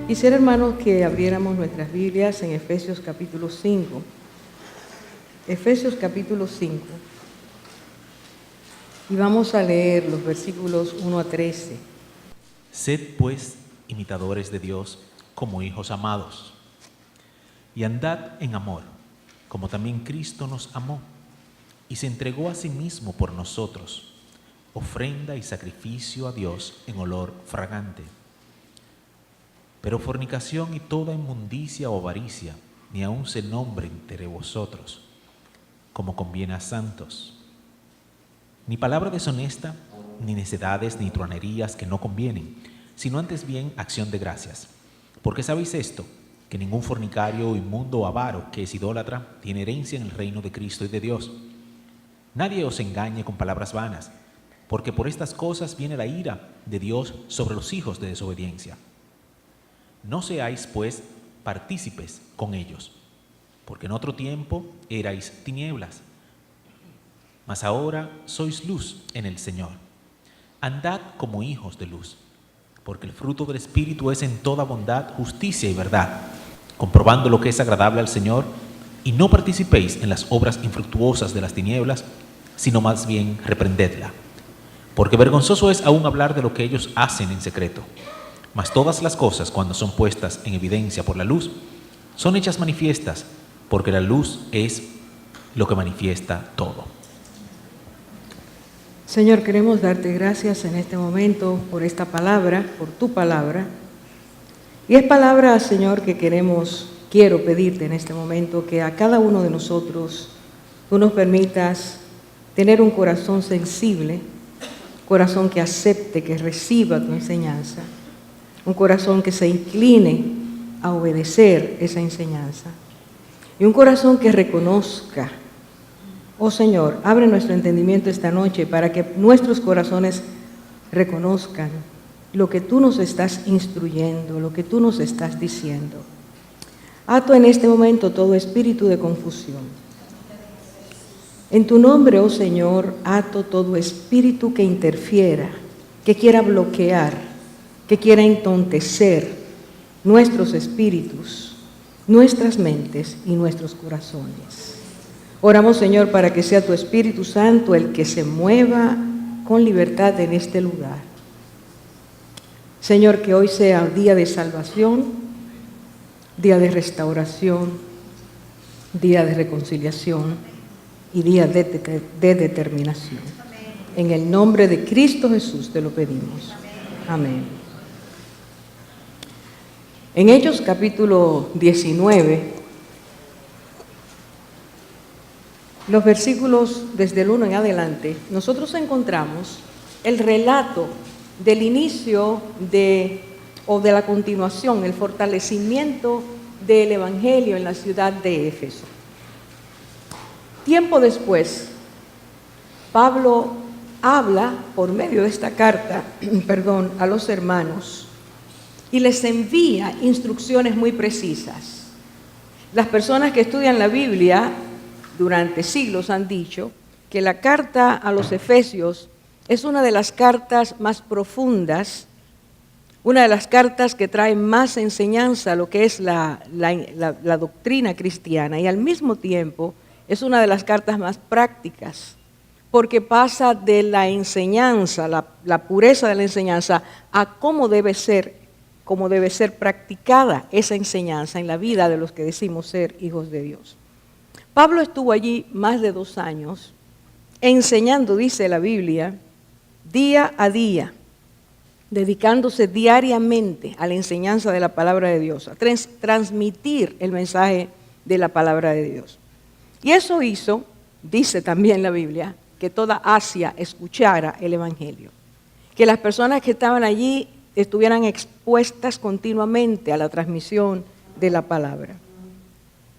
Quisiera, hermanos, que abriéramos nuestras Biblias en Efesios capítulo 5. Efesios capítulo 5. Y vamos a leer los versículos 1 a 13. Sed, pues, imitadores de Dios como hijos amados, y andad en amor, como también Cristo nos amó, y se entregó a sí mismo por nosotros, ofrenda y sacrificio a Dios en olor fragante. Pero fornicación y toda inmundicia o avaricia, ni aun se nombre entre vosotros, como conviene a santos. Ni palabra deshonesta, ni necedades, ni truanerías que no convienen, sino antes bien acción de gracias. Porque sabéis esto, que ningún fornicario, inmundo o avaro que es idólatra tiene herencia en el reino de Cristo y de Dios. Nadie os engañe con palabras vanas, porque por estas cosas viene la ira de Dios sobre los hijos de desobediencia. No seáis, pues, partícipes con ellos, porque en otro tiempo erais tinieblas, mas ahora sois luz en el Señor. Andad como hijos de luz, porque el fruto del Espíritu es en toda bondad, justicia y verdad, comprobando lo que es agradable al Señor, y no participéis en las obras infructuosas de las tinieblas, sino más bien reprendedla. Porque vergonzoso es aún hablar de lo que ellos hacen en secreto. Mas todas las cosas, cuando son puestas en evidencia por la luz, son hechas manifiestas, porque la luz es lo que manifiesta todo. Señor, queremos darte gracias en este momento por esta palabra, por tu palabra. Y es palabra, Señor, que quiero pedirte en este momento que a cada uno de nosotros tú nos permitas tener un corazón sensible, corazón que acepte, que reciba tu enseñanza, un corazón que se incline a obedecer esa enseñanza y un corazón que reconozca. Oh Señor, abre nuestro entendimiento esta noche para que nuestros corazones reconozcan lo que tú nos estás instruyendo, lo que tú nos estás diciendo. Ato en este momento todo espíritu de confusión. En tu nombre, oh Señor, ato todo espíritu que interfiera, que quiera bloquear, que quiera entontecer nuestros espíritus, nuestras mentes y nuestros corazones. Oramos, Señor, para que sea tu Espíritu Santo el que se mueva con libertad en este lugar. Señor, que hoy sea día de salvación, día de restauración, día de reconciliación y día de determinación. En el nombre de Cristo Jesús te lo pedimos. Amén. En Hechos capítulo 19, los versículos desde el 1 en adelante, nosotros encontramos el relato del inicio de la continuación, el fortalecimiento del Evangelio en la ciudad de Éfeso. Tiempo después, Pablo habla por medio de esta carta, a los hermanos y les envía instrucciones muy precisas. Las personas que estudian la Biblia durante siglos han dicho que la carta a los Efesios es una de las cartas más profundas, una de las cartas que trae más enseñanza a lo que es la doctrina cristiana, y al mismo tiempo es una de las cartas más prácticas, porque pasa de la enseñanza, la pureza de la enseñanza, a cómo debe ser practicada esa enseñanza en la vida de los que decimos ser hijos de Dios. Pablo estuvo allí más de 2 años enseñando, dice la Biblia, día a día, dedicándose diariamente a la enseñanza de la palabra de Dios, a transmitir el mensaje de la palabra de Dios. Y eso hizo, dice también la Biblia, que toda Asia escuchara el Evangelio, que las personas que estaban allí estuvieran expuestas continuamente a la transmisión de la palabra.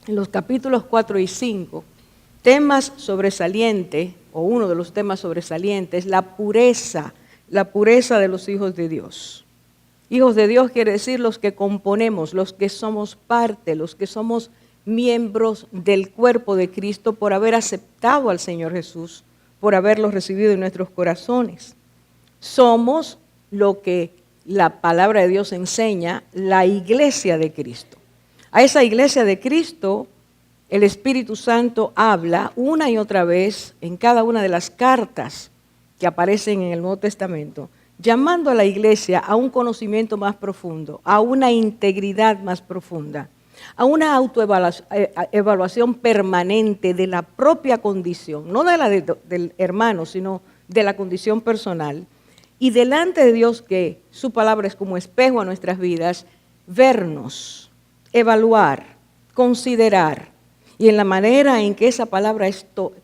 En los capítulos 4 y 5, temas sobresalientes, o uno de los temas sobresalientes, la pureza de los hijos de Dios. Hijos de Dios quiere decir los que componemos, los que somos parte, los que somos miembros del cuerpo de Cristo por haber aceptado al Señor Jesús, por haberlo recibido en nuestros corazones. Somos lo que la palabra de Dios enseña, la iglesia de Cristo. A esa iglesia de Cristo, el Espíritu Santo habla una y otra vez en cada una de las cartas que aparecen en el Nuevo Testamento, llamando a la iglesia a un conocimiento más profundo, a una integridad más profunda, a una autoevaluación permanente de la propia condición, no de la del hermano, sino de la condición personal. Y delante de Dios, que su palabra es como espejo a nuestras vidas, vernos, evaluar, considerar. Y en la manera en que esa palabra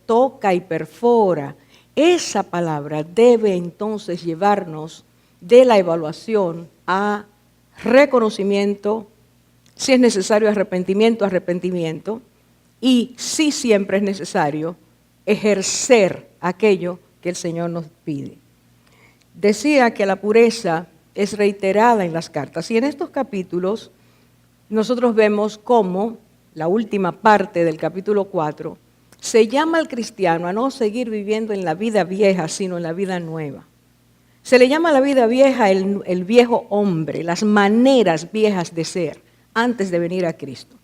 toca y perfora, esa palabra debe entonces llevarnos de la evaluación a reconocimiento, si es necesario arrepentimiento, y si siempre es necesario ejercer aquello que el Señor nos pide. Decía que la pureza es reiterada en las cartas, y en estos capítulos nosotros vemos cómo la última parte del capítulo 4 se llama al cristiano a no seguir viviendo en la vida vieja, sino en la vida nueva. Se le llama a la vida vieja el viejo hombre, las maneras viejas de ser antes de venir a Cristo.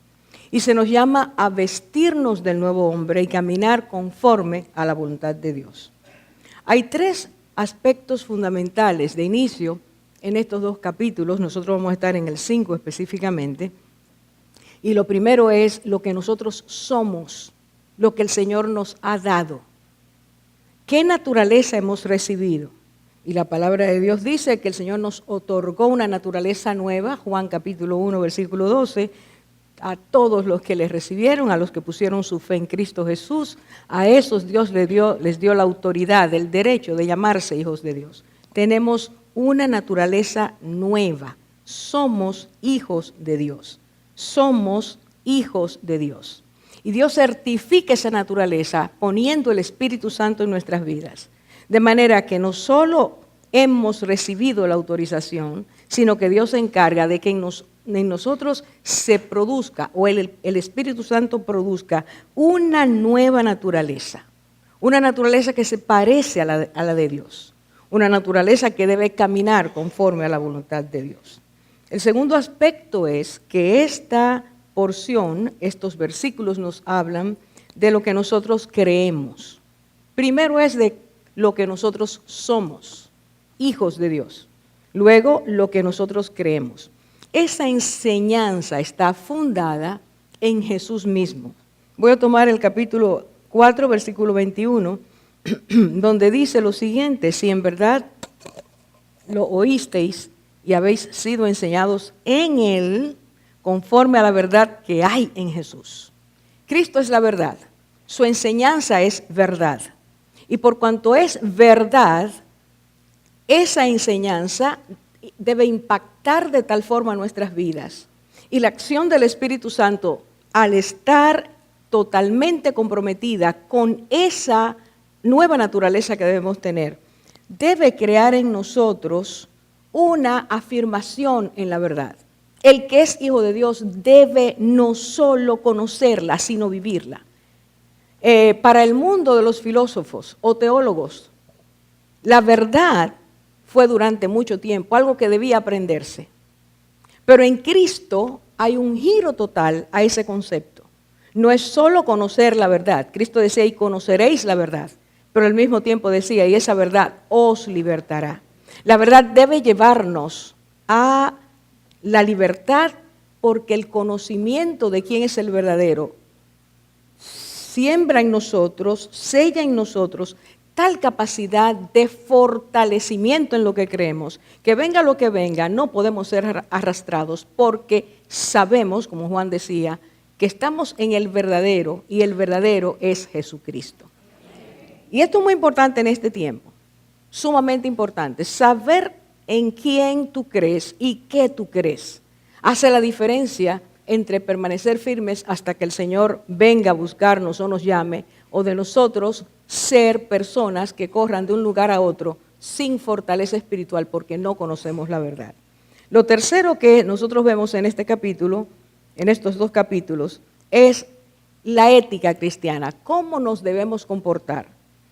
Y se nos llama a vestirnos del nuevo hombre y caminar conforme a la voluntad de Dios. Hay tres aspectos fundamentales de inicio en estos dos capítulos. Nosotros vamos a estar en el 5 específicamente. Y lo primero es lo que nosotros somos, lo que el Señor nos ha dado. ¿Qué naturaleza hemos recibido? Y la palabra de Dios dice que el Señor nos otorgó una naturaleza nueva, Juan capítulo 1, versículo 12, a todos los que le recibieron, a los que pusieron su fe en Cristo Jesús, a esos Dios les dio la autoridad, el derecho de llamarse hijos de Dios. Tenemos una naturaleza nueva, somos hijos de Dios. Somos hijos de Dios. Y Dios certifica esa naturaleza poniendo el Espíritu Santo en nuestras vidas. De manera que no solo hemos recibido la autorización, sino que Dios se encarga de que en nosotros se produzca, o el Espíritu Santo produzca, una nueva naturaleza. Una naturaleza que se parece a la de Dios. Una naturaleza que debe caminar conforme a la voluntad de Dios. El segundo aspecto es que esta porción, estos versículos nos hablan de lo que nosotros creemos. Primero es de lo que nosotros somos, hijos de Dios. Luego, lo que nosotros creemos. Esa enseñanza está fundada en Jesús mismo. Voy a tomar el capítulo 4, versículo 21, donde dice lo siguiente: si en verdad lo oísteis y habéis sido enseñados en Él, conforme a la verdad que hay en Jesús. Cristo es la verdad, su enseñanza es verdad. Y por cuanto es verdad, esa enseñanza debe impactar de tal forma nuestras vidas. Y la acción del Espíritu Santo, al estar totalmente comprometida con esa nueva naturaleza que debemos tener, debe crear en nosotros una afirmación en la verdad. El que es hijo de Dios debe no solo conocerla, sino vivirla. Para el mundo de los filósofos o teólogos, la verdad fue durante mucho tiempo algo que debía aprenderse. Pero en Cristo hay un giro total a ese concepto. No es solo conocer la verdad. Cristo decía, y conoceréis la verdad. Pero al mismo tiempo decía, y esa verdad os libertará. La verdad debe llevarnos a la libertad, porque el conocimiento de quién es el verdadero siembra en nosotros, sella en nosotros tal capacidad de fortalecimiento en lo que creemos, que venga lo que venga, no podemos ser arrastrados, porque sabemos, como Juan decía, que estamos en el verdadero, y el verdadero es Jesucristo. Y esto es muy importante en este tiempo, sumamente importante. Saber en quién tú crees y qué tú crees hace la diferencia entre permanecer firmes hasta que el Señor venga a buscarnos o nos llame, o de nosotros ser personas que corran de un lugar a otro sin fortaleza espiritual porque no conocemos la verdad. Lo tercero que nosotros vemos en este capítulo, en estos dos capítulos, es la ética cristiana. ¿Cómo nos debemos comportar?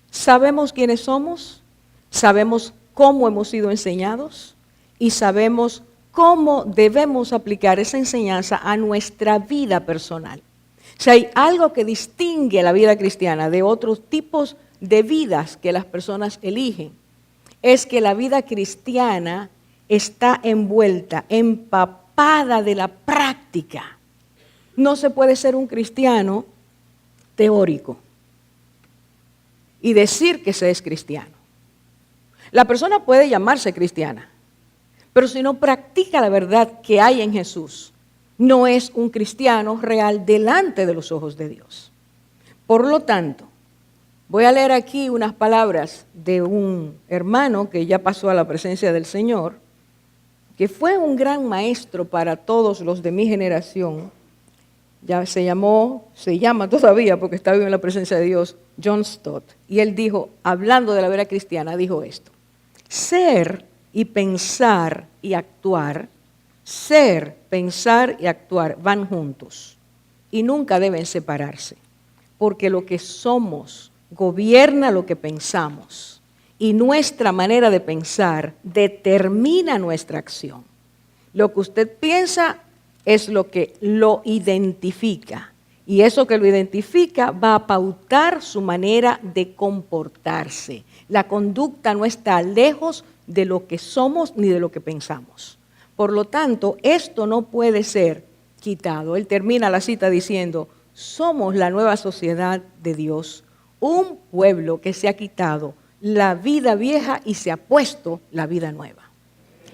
¿Sabemos quiénes somos? ¿Sabemos cómo hemos sido enseñados? y sabemos cómo debemos aplicar esa enseñanza a nuestra vida personal. Si hay algo que distingue la vida cristiana de otros tipos de vidas que las personas eligen, es que la vida cristiana está envuelta, empapada de la práctica. No se puede ser un cristiano teórico y decir que se es cristiano. La persona puede llamarse cristiana, pero si no practica la verdad que hay en Jesús, no es un cristiano real delante de los ojos de Dios. Por lo tanto, voy a leer aquí unas palabras de un hermano que ya pasó a la presencia del Señor, que fue un gran maestro para todos los de mi generación. Ya se llama todavía porque está vivo en la presencia de Dios, John Stott. Y él dijo, hablando de la vida cristiana, dijo esto: ser y pensar y actuar, ser, pensar y actuar van juntos y nunca deben separarse, porque lo que somos gobierna lo que pensamos y nuestra manera de pensar determina nuestra acción. Lo que usted piensa es lo que lo identifica y eso que lo identifica va a pautar su manera de comportarse. La conducta no está lejos de lo que somos ni de lo que pensamos. Por lo tanto, esto no puede ser quitado. Él termina la cita diciendo, somos la nueva sociedad de Dios, un pueblo que se ha quitado la vida vieja y se ha puesto la vida nueva.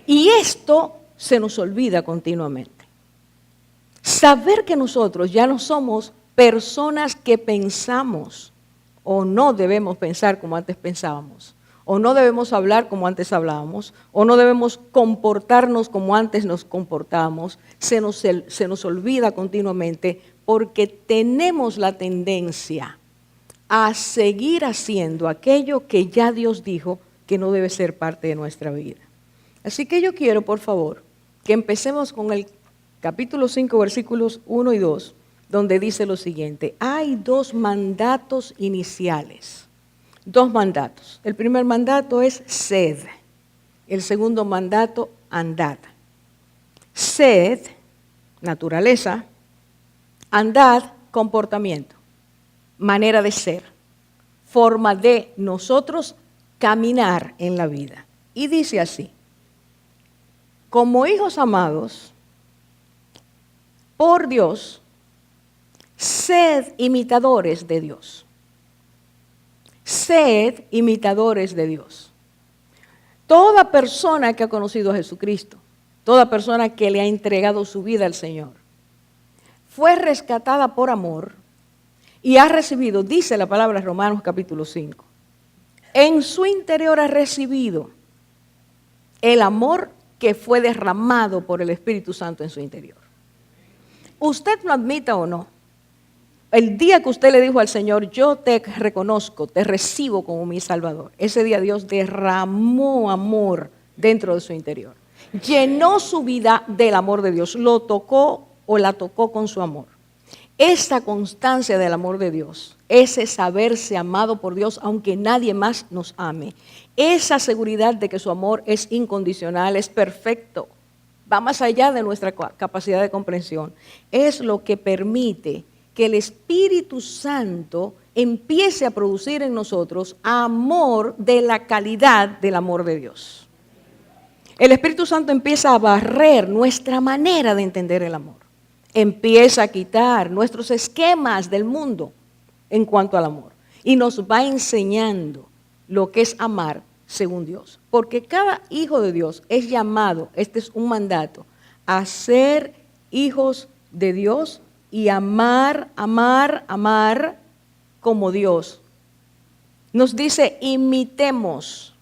Y esto se nos olvida continuamente. Saber que nosotros ya no somos personas que pensamos o no debemos pensar como antes pensábamos, o no debemos hablar como antes hablábamos, o no debemos comportarnos como antes nos comportábamos, se nos olvida continuamente porque tenemos la tendencia a seguir haciendo aquello que ya Dios dijo que no debe ser parte de nuestra vida. Así que yo quiero, por favor, que empecemos con el capítulo 5, versículos 1 y 2, donde dice lo siguiente: hay dos mandatos iniciales. Dos mandatos. El primer mandato es sed. El segundo mandato, andad. Sed, naturaleza. Andad, comportamiento. Manera de ser. Forma de nosotros caminar en la vida. Y dice así: como hijos amados por Dios, sed imitadores de Dios. Sed imitadores de Dios. Toda persona que ha conocido a Jesucristo, toda persona que le ha entregado su vida al Señor, fue rescatada por amor y ha recibido, dice la palabra en Romanos capítulo 5, en su interior ha recibido el amor que fue derramado por el Espíritu Santo en su interior. Usted lo admita o no, el día que usted le dijo al Señor, yo te reconozco, te recibo como mi Salvador, ese día Dios derramó amor dentro de su interior. Llenó su vida del amor de Dios, lo tocó o la tocó con su amor. Esa constancia del amor de Dios, ese saberse amado por Dios aunque nadie más nos ame, esa seguridad de que su amor es incondicional, es perfecto, va más allá de nuestra capacidad de comprensión, es lo que permite que el Espíritu Santo empiece a producir en nosotros amor de la calidad del amor de Dios. El Espíritu Santo empieza a barrer nuestra manera de entender el amor. Empieza a quitar nuestros esquemas del mundo en cuanto al amor. Y nos va enseñando lo que es amar según Dios. Porque cada hijo de Dios es llamado, este es un mandato, a ser hijos de Dios y amar como Dios. Nos dice, imitemos.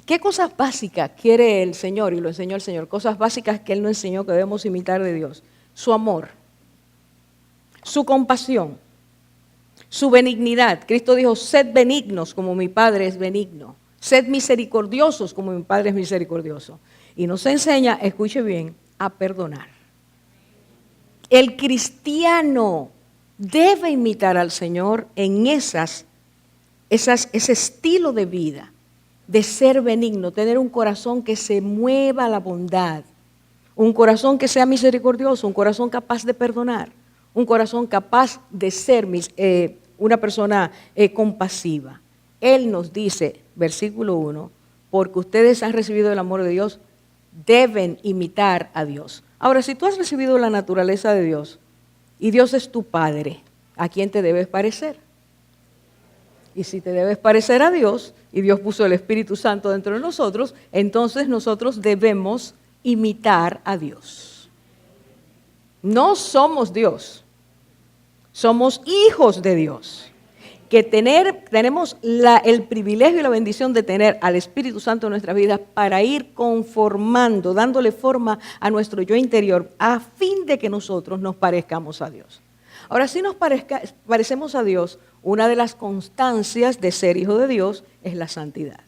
¿Qué cosas básicas quiere el Señor? Y lo enseñó el Señor. Cosas básicas que Él nos enseñó que debemos imitar de Dios. Su amor, su compasión, su benignidad. Cristo dijo, sed benignos como mi Padre es benigno. Sed misericordiosos como mi Padre es misericordioso. Y nos enseña, escuche bien, a perdonar. El cristiano debe imitar al Señor en ese estilo de vida de ser benigno, tener un corazón que se mueva a la bondad, un corazón que sea misericordioso, un corazón capaz de perdonar, un corazón capaz de ser una persona compasiva. Él nos dice, versículo 1, porque ustedes han recibido el amor de Dios, deben imitar a Dios. Ahora, si tú has recibido la naturaleza de Dios y Dios es tu Padre, ¿a quién te debes parecer? Y si te debes parecer a Dios, y Dios puso el Espíritu Santo dentro de nosotros, entonces nosotros debemos imitar a Dios. No somos Dios, somos hijos de Dios. Que tenemos el privilegio y la bendición de tener al Espíritu Santo en nuestras vidas para ir conformando, dándole forma a nuestro yo interior a fin de que nosotros nos parezcamos a Dios. Ahora, si nos parecemos a Dios, una de las constancias de ser hijo de Dios es la santidad.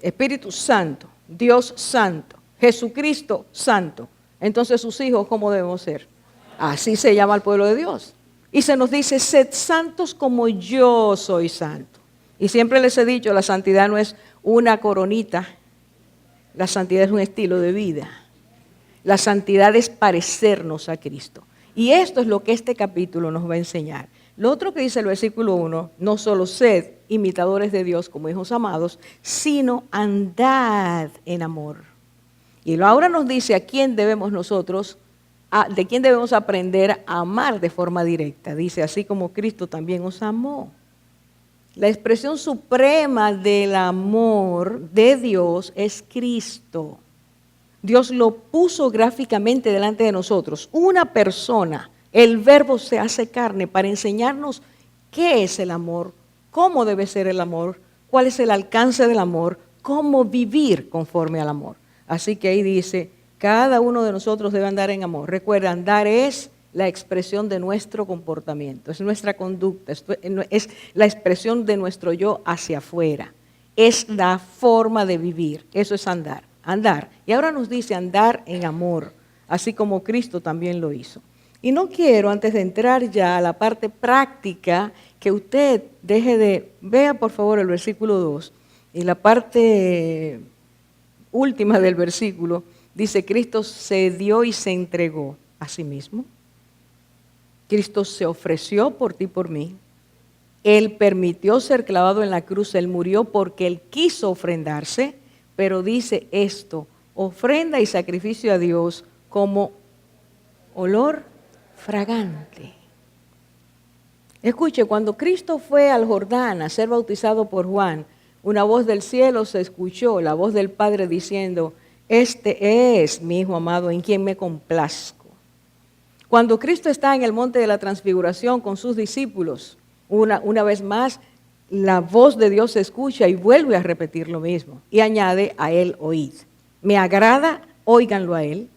Espíritu Santo, Dios Santo, Jesucristo Santo. Entonces sus hijos, ¿cómo debemos ser? Así se llama el pueblo de Dios. Y se nos dice, sed santos como yo soy santo. Y siempre les he dicho, la santidad no es una coronita, la santidad es un estilo de vida. La santidad es parecernos a Cristo. Y esto es lo que este capítulo nos va a enseñar. Lo otro que dice el versículo 1, no solo sed imitadores de Dios como hijos amados, sino andad en amor. Y ahora nos dice a quién debemos nosotros de quién debemos aprender a amar de forma directa. Dice, así como Cristo también os amó. La expresión suprema del amor de Dios es Cristo. Dios lo puso gráficamente delante de nosotros. Una persona, el Verbo se hace carne para enseñarnos qué es el amor, cómo debe ser el amor, cuál es el alcance del amor, cómo vivir conforme al amor. Así que ahí dice, cada uno de nosotros debe andar en amor. Recuerda, andar es la expresión de nuestro comportamiento, es nuestra conducta, es la expresión de nuestro yo hacia afuera. Es la forma de vivir, eso es andar. Y ahora nos dice andar en amor, así como Cristo también lo hizo. Y no quiero, antes de entrar ya a la parte práctica, que usted vea por favor el versículo 2 y la parte última del versículo. Dice, Cristo se dio y se entregó a sí mismo. Cristo se ofreció por ti y por mí. Él permitió ser clavado en la cruz. Él murió porque Él quiso ofrendarse. Pero dice esto, ofrenda y sacrificio a Dios como olor fragante. Escuche, cuando Cristo fue al Jordán a ser bautizado por Juan, una voz del cielo se escuchó, la voz del Padre diciendo, este es mi Hijo amado en quien me complazco. Cuando Cristo está en el monte de la transfiguración con sus discípulos, una vez más, la voz de Dios se escucha y vuelve a repetir lo mismo. Y añade, a Él oíd. Me agrada, óiganlo a Él.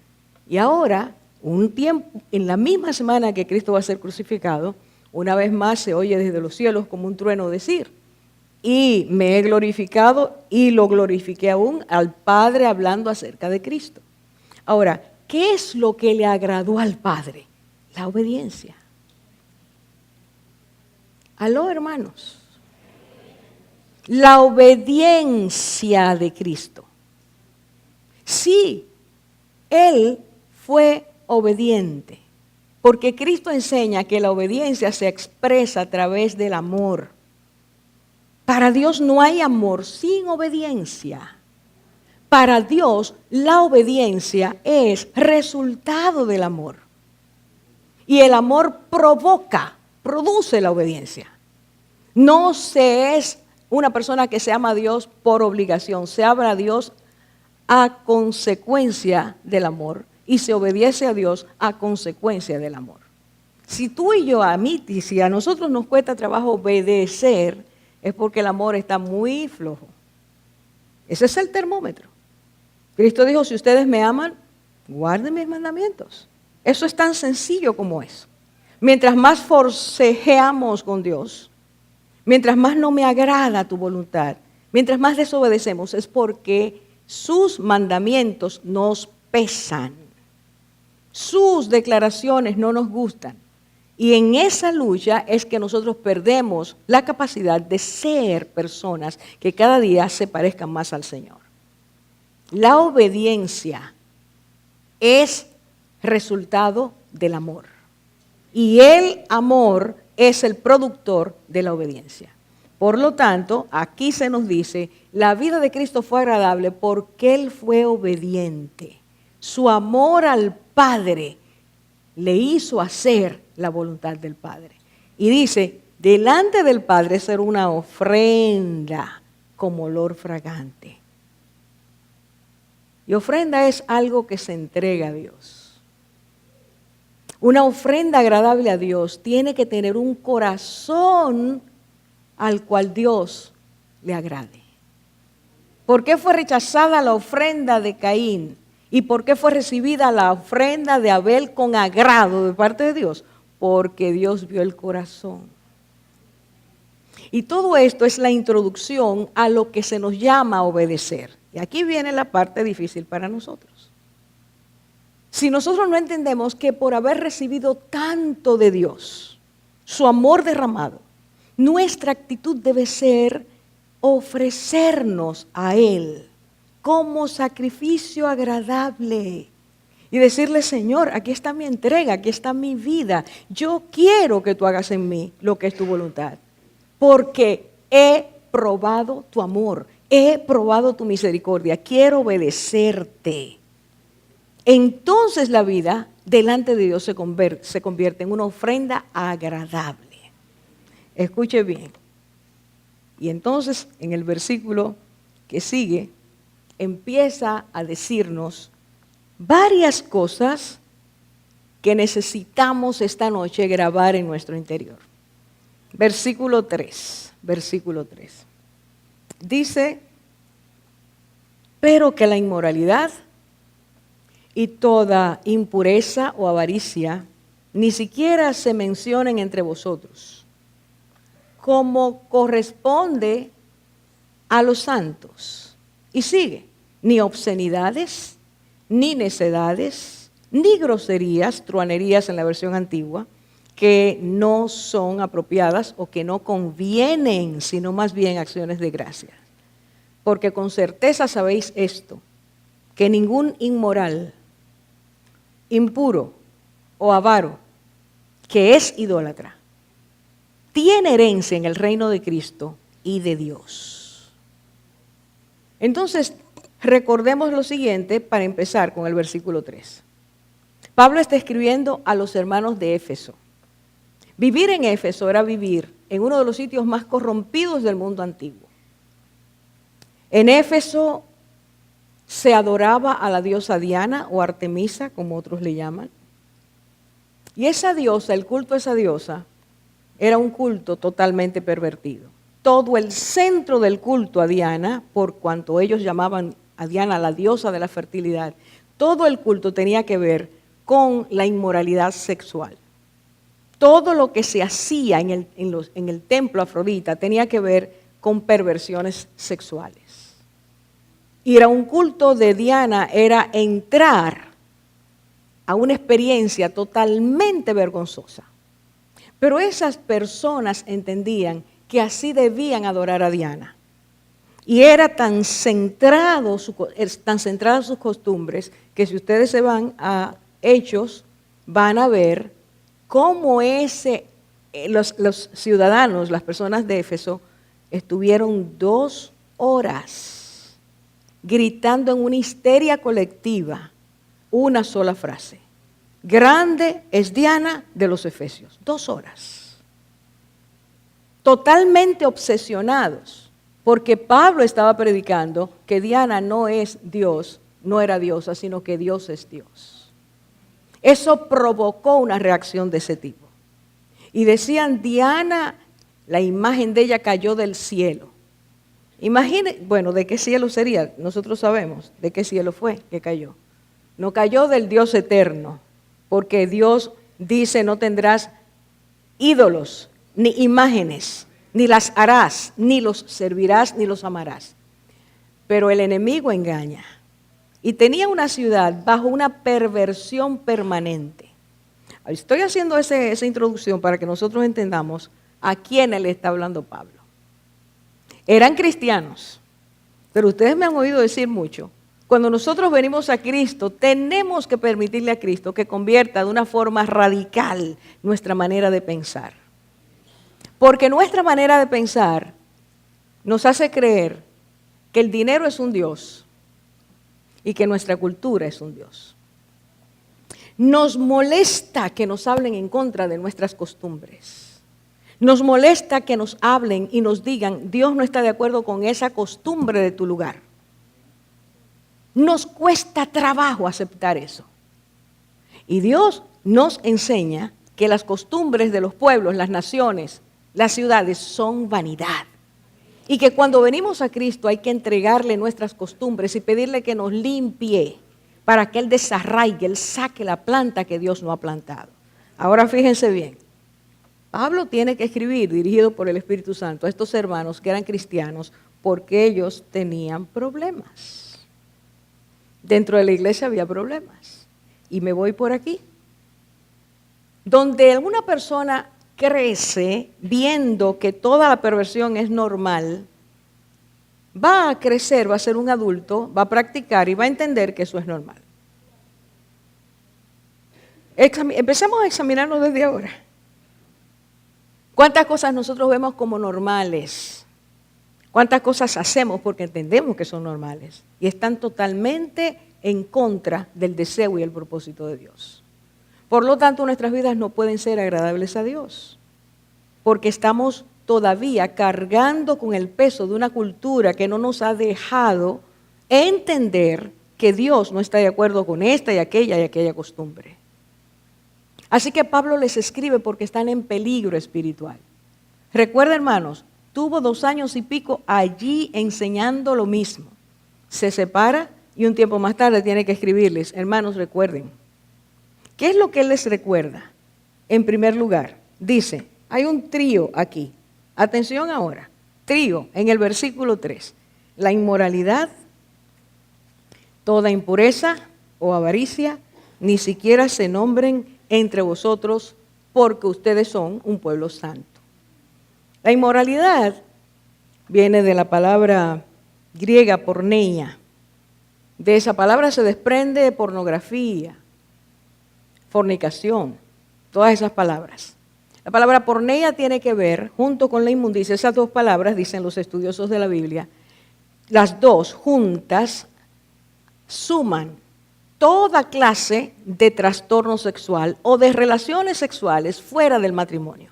Y ahora, un tiempo, en la misma semana que Cristo va a ser crucificado, una vez más se oye desde los cielos como un trueno decir, y me he glorificado y lo glorifiqué aún al Padre hablando acerca de Cristo. Ahora, ¿qué es lo que le agradó al Padre? La obediencia. ¿Aló, hermanos? La obediencia de Cristo. Sí, Él fue obediente, porque Cristo enseña que la obediencia se expresa a través del amor. Para Dios no hay amor sin obediencia. Para Dios la obediencia es resultado del amor. Y el amor produce la obediencia. No se es una persona que se ama a Dios por obligación, se ama a Dios a consecuencia del amor y se obedece a Dios a consecuencia del amor. Si tú y yo, si a nosotros nos cuesta trabajo obedecer, es porque el amor está muy flojo. Ese es el termómetro. Cristo dijo, si ustedes me aman, guarden mis mandamientos. Eso es tan sencillo como eso. Mientras más forcejeamos con Dios, mientras más no me agrada tu voluntad, mientras más desobedecemos, es porque sus mandamientos nos pesan. Sus declaraciones no nos gustan. Y en esa lucha es que nosotros perdemos la capacidad de ser personas que cada día se parezcan más al Señor. La obediencia es resultado del amor. Y el amor es el productor de la obediencia. Por lo tanto, aquí se nos dice, la vida de Cristo fue agradable porque Él fue obediente. Su amor al Padre le hizo hacer la voluntad del Padre. Y dice, delante del Padre ser una ofrenda como olor fragante. Y ofrenda es algo que se entrega a Dios. Una ofrenda agradable a Dios tiene que tener un corazón al cual Dios le agrade. ¿Por qué fue rechazada la ofrenda de Caín? ¿Y por qué fue recibida la ofrenda de Abel con agrado de parte de Dios? Porque Dios vio el corazón. Y todo esto es la introducción a lo que se nos llama obedecer. Y aquí viene la parte difícil para nosotros. Si nosotros no entendemos que por haber recibido tanto de Dios, su amor derramado, nuestra actitud debe ser ofrecernos a Él como sacrificio agradable y decirle, Señor, aquí está mi entrega, aquí está mi vida. Yo quiero que tú hagas en mí lo que es tu voluntad, porque he probado tu amor, he probado tu misericordia, quiero obedecerte. Entonces la vida delante de Dios se convierte en una ofrenda agradable. Escuche bien. Y entonces en el versículo que sigue empieza a decirnos varias cosas que necesitamos esta noche grabar en nuestro interior. Versículo 3. Dice, pero que la inmoralidad y toda impureza o avaricia ni siquiera se mencionen entre vosotros, como corresponde a los santos. Y sigue, ni obscenidades, ni necedades, ni groserías, truanerías en la versión antigua, que no son apropiadas o que no convienen, sino más bien acciones de gracia. Porque con certeza sabéis esto, que ningún inmoral, impuro o avaro, que es idólatra, tiene herencia en el reino de Cristo y de Dios. Entonces, recordemos lo siguiente para empezar con el versículo 3. Pablo está escribiendo a los hermanos de Éfeso. Vivir en Éfeso era vivir en uno de los sitios más corrompidos del mundo antiguo. En Éfeso se adoraba a la diosa Diana o Artemisa, como otros le llaman. Y esa diosa, el culto a esa diosa, era un culto totalmente pervertido. Todo el centro del culto a Diana, por cuanto ellos llamaban a Diana la diosa de la fertilidad, todo el culto tenía que ver con la inmoralidad sexual. Todo lo que se hacía en el templo Afrodita tenía que ver con perversiones sexuales. Ir a un culto de Diana era entrar a una experiencia totalmente vergonzosa. Pero esas personas entendían que así debían adorar a Diana. Y era tan centradas sus costumbres que si ustedes se van a Hechos, van a ver cómo los ciudadanos, las personas de Éfeso, estuvieron 2 horas gritando en una histeria colectiva una sola frase. Grande es Diana de los Efesios. 2 horas. Totalmente obsesionados, porque Pablo estaba predicando que Diana no es Dios, no era diosa, sino que Dios es Dios. Eso provocó una reacción de ese tipo. Y decían, Diana, la imagen de ella cayó del cielo. Bueno, ¿de qué cielo sería? Nosotros sabemos de qué cielo fue que cayó. No cayó del Dios eterno, porque Dios dice, no tendrás ídolos, ni imágenes, ni las harás, ni los servirás, ni los amarás. Pero el enemigo engaña. Y tenía una ciudad bajo una perversión permanente. Estoy haciendo esa introducción para que nosotros entendamos a quiénes le está hablando Pablo. Eran cristianos, pero ustedes me han oído decir mucho. Cuando nosotros venimos a Cristo, tenemos que permitirle a Cristo que convierta de una forma radical nuestra manera de pensar. Porque nuestra manera de pensar nos hace creer que el dinero es un Dios y que nuestra cultura es un Dios. Nos molesta que nos hablen en contra de nuestras costumbres. Nos molesta que nos hablen y nos digan, Dios no está de acuerdo con esa costumbre de tu lugar. Nos cuesta trabajo aceptar eso. Y Dios nos enseña que las costumbres de los pueblos, las naciones, las ciudades son vanidad. Y que cuando venimos a Cristo hay que entregarle nuestras costumbres y pedirle que nos limpie para que Él desarraigue, Él saque la planta que Dios no ha plantado. Ahora fíjense bien, Pablo tiene que escribir, dirigido por el Espíritu Santo, a estos hermanos que eran cristianos porque ellos tenían problemas. Dentro de la iglesia había problemas. Y me voy por aquí. Donde alguna persona crece viendo que toda la perversión es normal, va a crecer, va a ser un adulto, va a practicar y va a entender que eso es normal. Empecemos a examinarnos desde ahora. ¿Cuántas cosas nosotros vemos como normales? ¿Cuántas cosas hacemos porque entendemos que son normales? Y están totalmente en contra del deseo y el propósito de Dios. Por lo tanto, nuestras vidas no pueden ser agradables a Dios, porque estamos todavía cargando con el peso de una cultura que no nos ha dejado entender que Dios no está de acuerdo con esta y aquella costumbre. Así que Pablo les escribe porque están en peligro espiritual. Recuerda, hermanos, tuvo 2 años y pico allí enseñando lo mismo. Se separa y un tiempo más tarde tiene que escribirles, hermanos, recuerden. ¿Qué es lo que él les recuerda? En primer lugar, dice, hay un trío aquí. Atención ahora, trío en el versículo 3. La inmoralidad, toda impureza o avaricia, ni siquiera se nombren entre vosotros porque ustedes son un pueblo santo. La inmoralidad viene de la palabra griega porneia. De esa palabra se desprende pornografía, fornicación, todas esas palabras. La palabra porneia tiene que ver, junto con la inmundicia, esas 2 palabras, dicen los estudiosos de la Biblia, las 2 juntas suman toda clase de trastorno sexual o de relaciones sexuales fuera del matrimonio.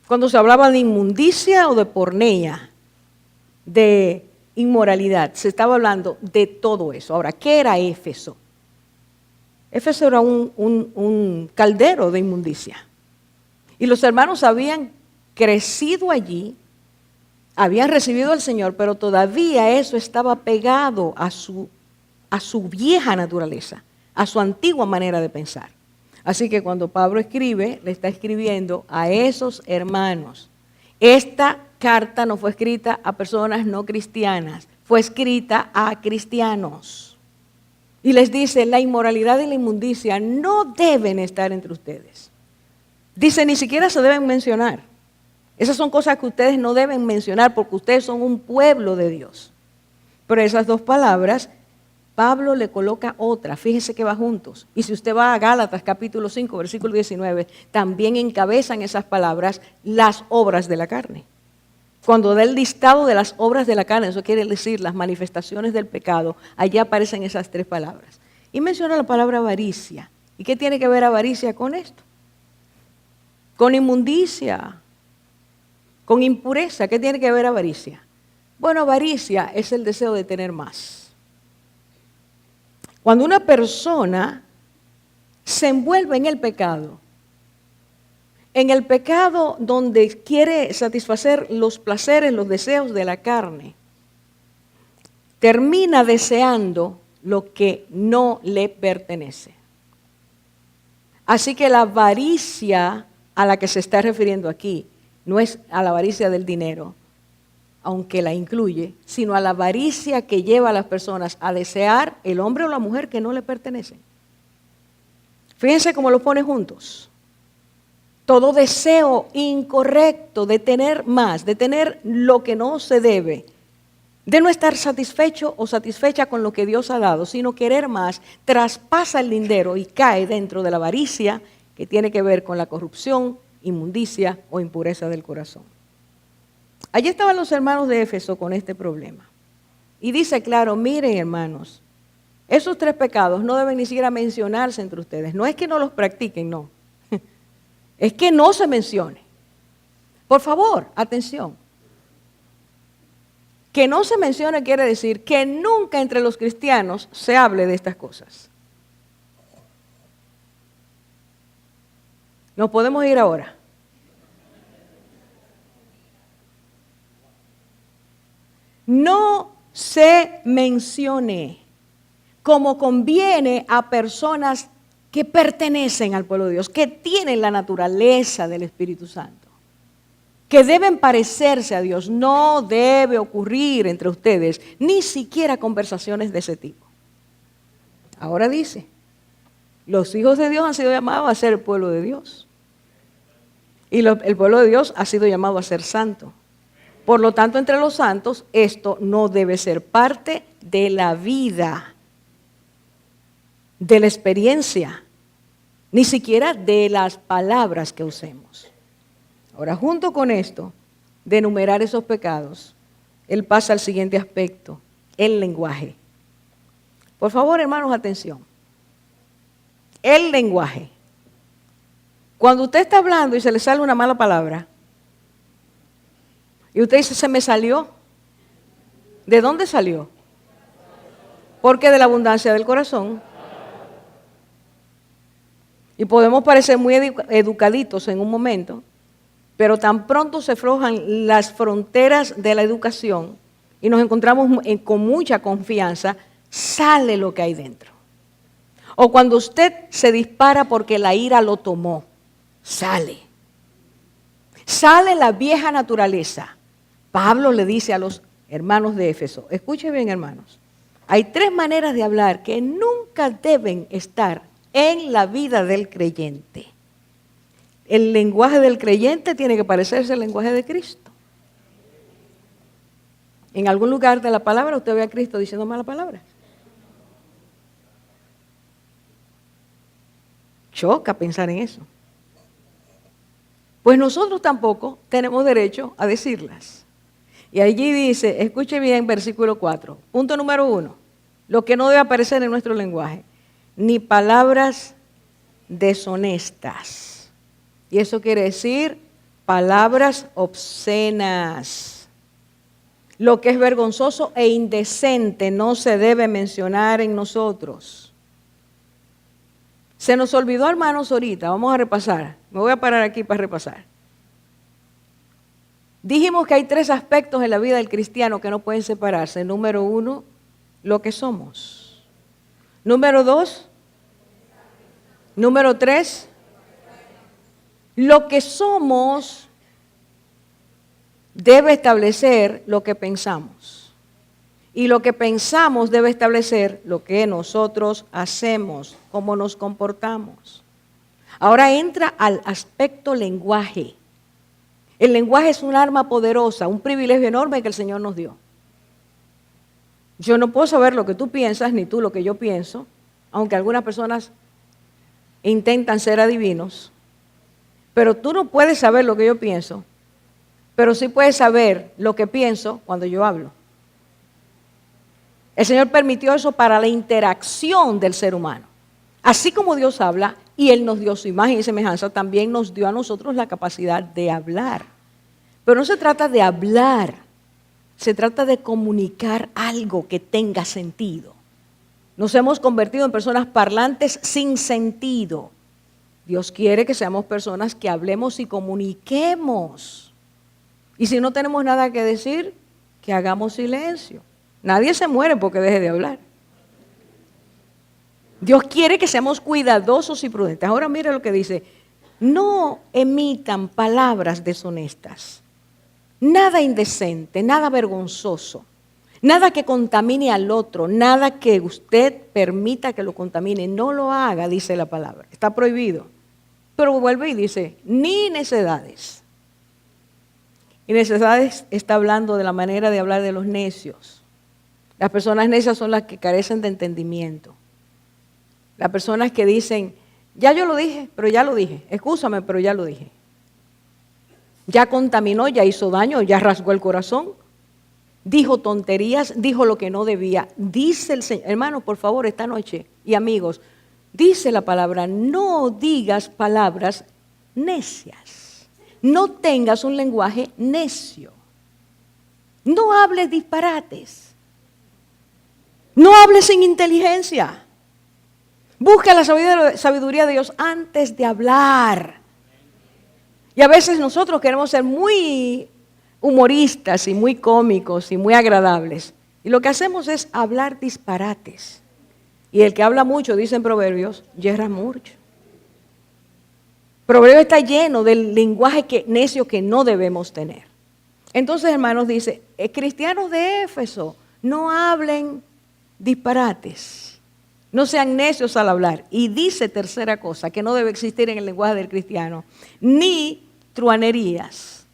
Cuando se hablaba de inmundicia o de porneia, de inmoralidad, se estaba hablando de todo eso. Ahora, ¿qué era Éfeso? Éfeso era un caldero de inmundicia. Y los hermanos habían crecido allí, habían recibido al Señor, pero todavía eso estaba pegado a su vieja naturaleza, a su antigua manera de pensar. Así que cuando Pablo escribe, le está escribiendo a esos hermanos. Esta carta no fue escrita a personas no cristianas, fue escrita a cristianos. Y les dice, la inmoralidad y la inmundicia no deben estar entre ustedes. Dice, ni siquiera se deben mencionar. Esas son cosas que ustedes no deben mencionar porque ustedes son un pueblo de Dios. Pero esas 2 palabras, Pablo le coloca otra, fíjense que va juntos. Y si usted va a Gálatas capítulo 5, versículo 19, también encabezan esas palabras las obras de la carne. Cuando da el listado de las obras de la carne, eso quiere decir las manifestaciones del pecado, allí aparecen esas 3 palabras. Y menciona la palabra avaricia. ¿Y qué tiene que ver avaricia con esto? Con inmundicia, con impureza. ¿Qué tiene que ver avaricia? Bueno, avaricia es el deseo de tener más. Cuando una persona se envuelve en el pecado donde quiere satisfacer los placeres, los deseos de la carne, termina deseando lo que no le pertenece. Así que la avaricia a la que se está refiriendo aquí no es a la avaricia del dinero, aunque la incluye, sino a la avaricia que lleva a las personas a desear el hombre o la mujer que no le pertenecen. Fíjense cómo lo pone juntos. Todo deseo incorrecto de tener más, de tener lo que no se debe, de no estar satisfecho o satisfecha con lo que Dios ha dado, sino querer más, traspasa el lindero y cae dentro de la avaricia que tiene que ver con la corrupción, inmundicia o impureza del corazón. Allí estaban los hermanos de Éfeso con este problema. Y dice claro, miren hermanos, esos 3 pecados no deben ni siquiera mencionarse entre ustedes. No es que no los practiquen, no. Es que no se mencione. Por favor, atención. Que no se mencione quiere decir que nunca entre los cristianos se hable de estas cosas. ¿Nos podemos ir ahora? No se mencione como conviene a personas que pertenecen al pueblo de Dios, que tienen la naturaleza del Espíritu Santo, que deben parecerse a Dios. No debe ocurrir entre ustedes ni siquiera conversaciones de ese tipo. Ahora dice, los hijos de Dios han sido llamados a ser el pueblo de Dios. Y el pueblo de Dios ha sido llamado a ser santo. Por lo tanto, entre los santos, esto no debe ser parte de la vida, de la experiencia, ni siquiera de las palabras que usemos. Ahora, junto con esto, de enumerar esos pecados, él pasa al siguiente aspecto, el lenguaje. Por favor, hermanos, atención. El lenguaje. Cuando usted está hablando y se le sale una mala palabra, y usted dice, se me salió. ¿De dónde salió? Porque de la abundancia del corazón. Y podemos parecer muy educaditos en un momento, pero tan pronto se aflojan las fronteras de la educación y nos encontramos con mucha confianza, sale lo que hay dentro. O cuando usted se dispara porque la ira lo tomó, sale. Sale la vieja naturaleza. Pablo le dice a los hermanos de Éfeso, escuchen bien hermanos, hay 3 maneras de hablar que nunca deben estar en la vida del creyente. El lenguaje del creyente tiene que parecerse al lenguaje de Cristo. En algún lugar de la palabra usted ve a Cristo diciendo mala palabra. Choca pensar en eso. Pues nosotros tampoco tenemos derecho a decirlas. Y allí dice, escuche bien versículo 4, punto número 1, lo que no debe aparecer en nuestro lenguaje, ni palabras deshonestas. Y eso quiere decir palabras obscenas. Lo que es vergonzoso e indecente no se debe mencionar en nosotros. Se nos olvidó, hermanos, ahorita, vamos a repasar. Me voy a parar aquí para repasar. Dijimos que hay 3 aspectos en la vida del cristiano que no pueden separarse. Número 1, lo que somos. Número 2, número 3, lo que somos debe establecer lo que pensamos. Y lo que pensamos debe establecer lo que nosotros hacemos, cómo nos comportamos. Ahora entra al aspecto lenguaje. El lenguaje es un arma poderosa, un privilegio enorme que el Señor nos dio. Yo no puedo saber lo que tú piensas, ni tú lo que yo pienso, aunque algunas personas intentan ser adivinos, pero tú no puedes saber lo que yo pienso, pero sí puedes saber lo que pienso cuando yo hablo. El Señor permitió eso para la interacción del ser humano. Así como Dios habla y Él nos dio su imagen y semejanza, también nos dio a nosotros la capacidad de hablar. Pero no se trata de hablar, se trata de comunicar algo que tenga sentido. Nos hemos convertido en personas parlantes sin sentido. Dios quiere que seamos personas que hablemos y comuniquemos. Y si no tenemos nada que decir, que hagamos silencio. Nadie se muere porque deje de hablar. Dios quiere que seamos cuidadosos y prudentes. Ahora mire lo que dice. No emitan palabras deshonestas. Nada indecente, nada vergonzoso. Nada que contamine al otro, nada que usted permita que lo contamine. No lo haga, dice la palabra. Está prohibido. Pero vuelve y dice, ni necedades. Y necedades está hablando de la manera de hablar de los necios. Las personas necias son las que carecen de entendimiento. Las personas que dicen, ya yo lo dije, pero ya lo dije. Excúsame, pero ya lo dije. Ya contaminó, ya hizo daño, ya rasgó el corazón. Dijo tonterías, dijo lo que no debía. Dice el Señor, hermanos, por favor, esta noche, y amigos, dice la palabra, no digas palabras necias. No tengas un lenguaje necio. No hables disparates. No hables sin inteligencia. Busca la sabiduría de Dios antes de hablar. Y a veces nosotros queremos ser muy humoristas y muy cómicos y muy agradables. Y lo que hacemos es hablar disparates. Y el que habla mucho, dicen Proverbios, yerra mucho. Proverbios está lleno del lenguaje necio que no debemos tener. Entonces, hermanos, dice, cristianos de Éfeso, no hablen disparates. No sean necios al hablar. Y dice tercera cosa que no debe existir en el lenguaje del cristiano, ni truanerías,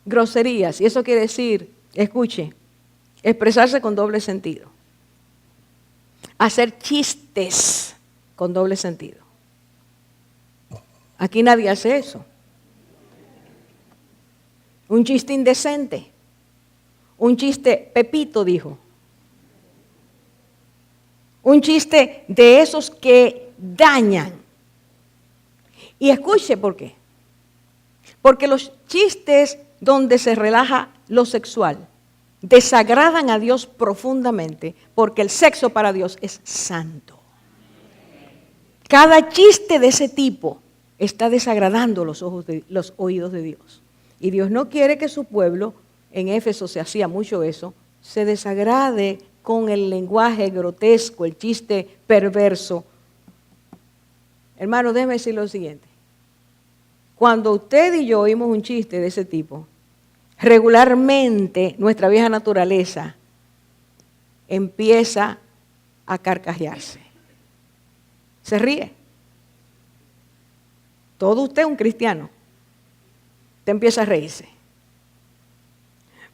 groserías. Y eso quiere decir, escuche, expresarse con doble sentido. Hacer chistes con doble sentido. Aquí nadie hace eso. Un chiste indecente. Un chiste, Pepito dijo. Un chiste de esos que dañan. Y escuche por qué. Porque los chistes donde se relaja lo sexual desagradan a Dios profundamente, porque el sexo para Dios es santo. Cada chiste de ese tipo está desagradando los oídos de Dios. Y Dios no quiere que su pueblo, en Éfeso se hacía mucho eso, se desagrade con el lenguaje grotesco, el chiste perverso. Hermano, déjeme decir lo siguiente. Cuando usted y yo oímos un chiste de ese tipo, regularmente nuestra vieja naturaleza empieza a carcajearse. Se ríe. Todo usted es un cristiano. Te empieza a reírse.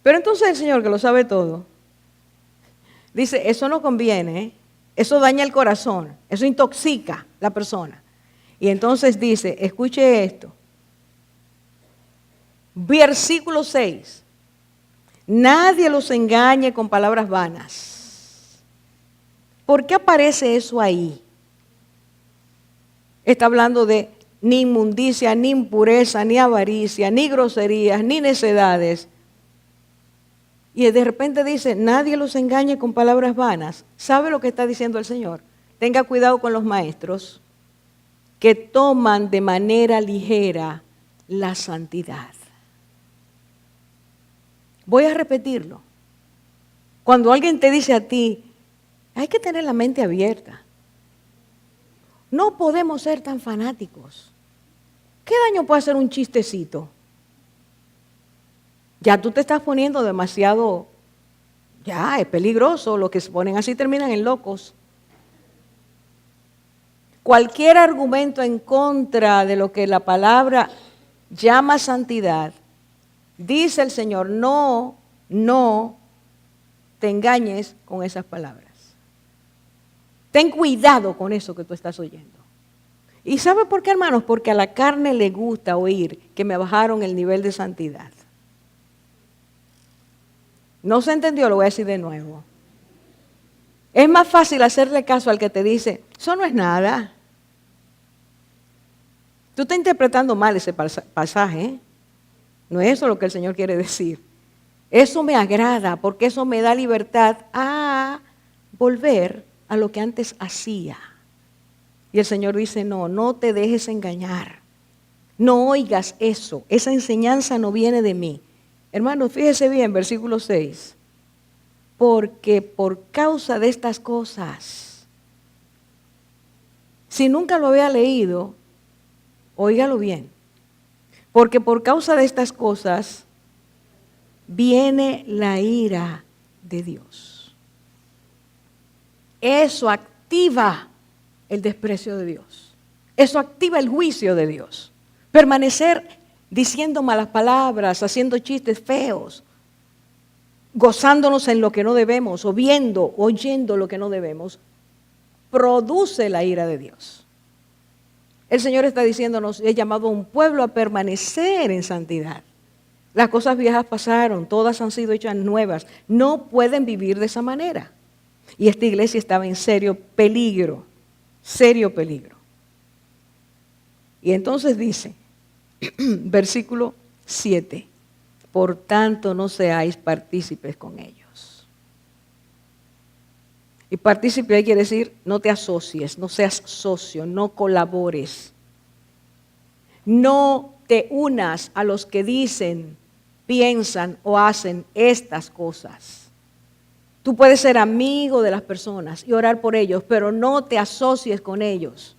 Pero entonces el Señor, que lo sabe todo, dice, eso no conviene, ¿eh? Eso daña el corazón, eso intoxica a la persona. Y entonces dice, escuche esto. Versículo 6. Nadie los engañe con palabras vanas. ¿Por qué aparece eso ahí? Está hablando de ni inmundicia, ni impureza, ni avaricia, ni groserías, ni necedades. Y de repente dice, nadie los engañe con palabras vanas. ¿Sabe lo que está diciendo el Señor? Tenga cuidado con los maestros que toman de manera ligera la santidad. Voy a repetirlo. Cuando alguien te dice a ti, hay que tener la mente abierta. No podemos ser tan fanáticos. ¿Qué daño puede hacer un chistecito? Ya tú te estás poniendo demasiado, ya es peligroso, los que se ponen así terminan en locos. Cualquier argumento en contra de lo que la palabra llama santidad, dice el Señor, no te engañes con esas palabras. Ten cuidado con eso que tú estás oyendo. ¿Y sabe por qué, hermanos? Porque a la carne le gusta oír que me bajaron el nivel de santidad. ¿No se entendió? Lo voy a decir de nuevo. Es más fácil hacerle caso al que te dice, eso no es nada. Tú estás interpretando mal ese pasaje, ¿eh? No es eso lo que el Señor quiere decir. Eso me agrada porque eso me da libertad a volver a lo que antes hacía. Y el Señor dice, no te dejes engañar. No oigas eso. Esa enseñanza no viene de mí. Hermanos, fíjese bien, versículo 6. Porque por causa de estas cosas, si nunca lo había leído, óigalo bien. Porque por causa de estas cosas viene la ira de Dios. eso activa el desprecio de Dios. Eso activa el juicio de Dios. Permanecer diciendo malas palabras, haciendo chistes feos, gozándonos en lo que no debemos, o viendo, oyendo lo que no debemos, produce la ira de Dios. El Señor está diciéndonos, he llamado a un pueblo a permanecer en santidad. Las cosas viejas pasaron, todas han sido hechas nuevas. No pueden vivir de esa manera. Y esta iglesia estaba en serio peligro, serio peligro. Y entonces dice, versículo 7, por tanto no seáis partícipes con ellos. Y partícipe ahí quiere decir, no te asocies, no seas socio, no colabores. No te unas a los que dicen, piensan o hacen estas cosas. Tú puedes ser amigo de las personas y orar por ellos, pero no te asocies con ellos.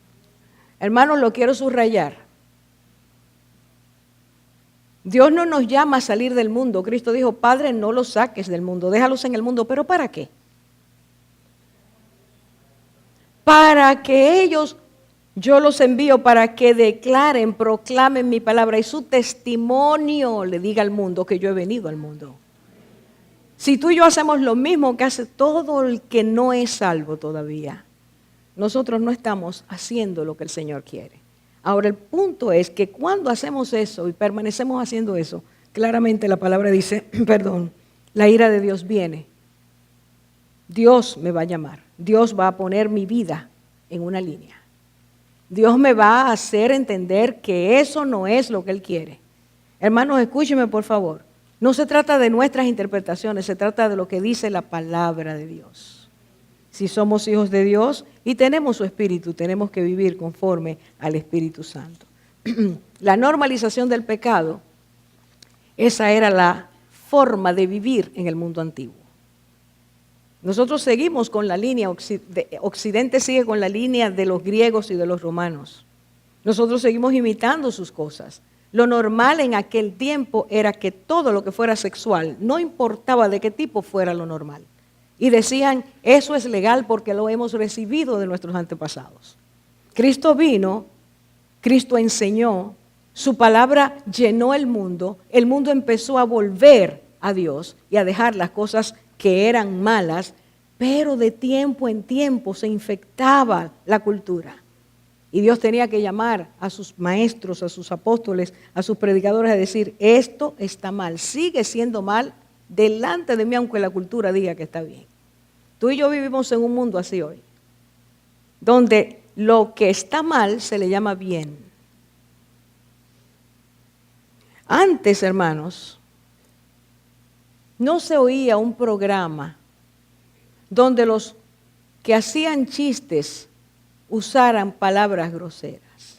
Hermanos, lo quiero subrayar. Dios no nos llama a salir del mundo. Cristo dijo, Padre, no los saques del mundo, déjalos en el mundo. ¿Pero para qué? Para que ellos, yo los envío para que declaren, proclamen mi palabra y su testimonio le diga al mundo que yo he venido al mundo. Si tú y yo hacemos lo mismo que hace todo el que no es salvo todavía, nosotros no estamos haciendo lo que el Señor quiere. Ahora el punto es que cuando hacemos eso y permanecemos haciendo eso, claramente la palabra dice, la ira de Dios viene. Dios me va a llamar, Dios va a poner mi vida en una línea. Dios me va a hacer entender que eso no es lo que Él quiere. Hermanos, escúchenme por favor. No se trata de nuestras interpretaciones, se trata de lo que dice la palabra de Dios. Si somos hijos de Dios y tenemos su Espíritu, tenemos que vivir conforme al Espíritu Santo. La normalización del pecado, esa era la forma de vivir en el mundo antiguo. Nosotros seguimos con la línea, Occidente sigue con la línea de los griegos y de los romanos. Nosotros seguimos imitando sus cosas. Lo normal en aquel tiempo era que todo lo que fuera sexual, no importaba de qué tipo fuera lo normal. Y decían, eso es legal porque lo hemos recibido de nuestros antepasados. Cristo vino, Cristo enseñó, su palabra llenó el mundo empezó a volver a Dios y a dejar las cosas que eran malas, pero de tiempo en tiempo se infectaba la cultura. Y Dios tenía que llamar a sus maestros, a sus apóstoles, a sus predicadores a decir, esto está mal, sigue siendo mal delante de mí, aunque la cultura diga que está bien. Tú y yo vivimos en un mundo así hoy, donde lo que está mal se le llama bien. Antes, hermanos, no se oía un programa donde los que hacían chistes usaran palabras groseras.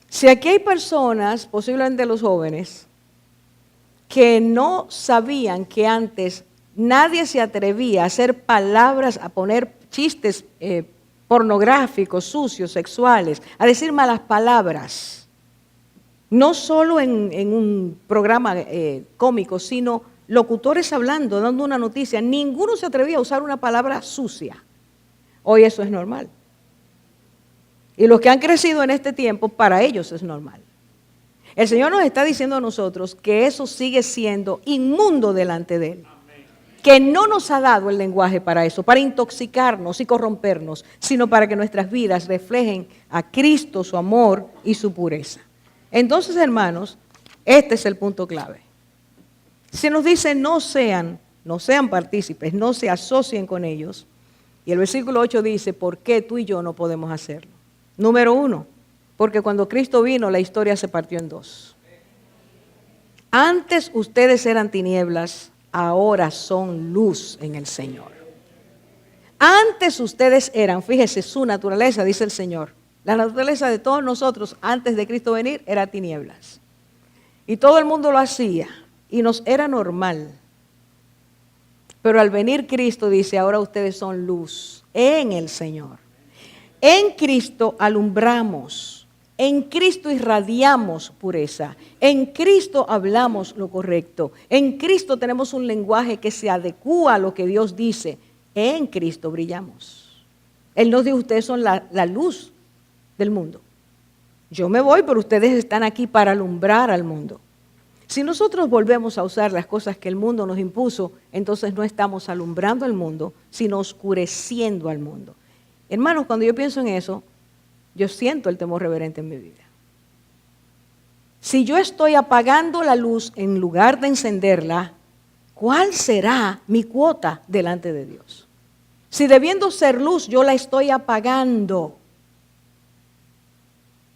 Si aquí hay personas, posiblemente los jóvenes, que no sabían que antes nadie se atrevía a hacer palabras, a poner chistes pornográficos, sucios, sexuales, a decir malas palabras. No solo en un programa cómico, sino locutores hablando, dando una noticia. Ninguno se atrevía a usar una palabra sucia. Hoy eso es normal. Y los que han crecido en este tiempo, para ellos es normal. El Señor nos está diciendo a nosotros que eso sigue siendo inmundo delante de Él. Que no nos ha dado el lenguaje para eso, para intoxicarnos y corrompernos, sino para que nuestras vidas reflejen a Cristo, su amor y su pureza. Entonces, hermanos, este es el punto clave. Se nos dice no sean partícipes, no se asocien con ellos. Y el versículo 8 dice, ¿por qué tú y yo no podemos hacerlo? Número 1, porque cuando Cristo vino la historia se partió en dos. Antes ustedes eran tinieblas, ahora son luz en el Señor. Antes ustedes eran, fíjese, su naturaleza, dice el Señor. La naturaleza de todos nosotros antes de Cristo venir era tinieblas. Y todo el mundo lo hacía y nos era normal. Pero al venir Cristo dice, ahora ustedes son luz en el Señor. En Cristo alumbramos. En Cristo irradiamos pureza. En Cristo hablamos lo correcto. En Cristo tenemos un lenguaje que se adecúa a lo que Dios dice. En Cristo brillamos. Él nos dijo, ustedes son la luz del mundo. Yo me voy, pero ustedes están aquí para alumbrar al mundo. Si nosotros volvemos a usar las cosas que el mundo nos impuso, entonces no estamos alumbrando al mundo, sino oscureciendo al mundo. Hermanos, cuando yo pienso en eso, yo siento el temor reverente en mi vida. Si yo estoy apagando la luz en lugar de encenderla, ¿cuál será mi cuota delante de Dios? Si debiendo ser luz, yo la estoy apagando.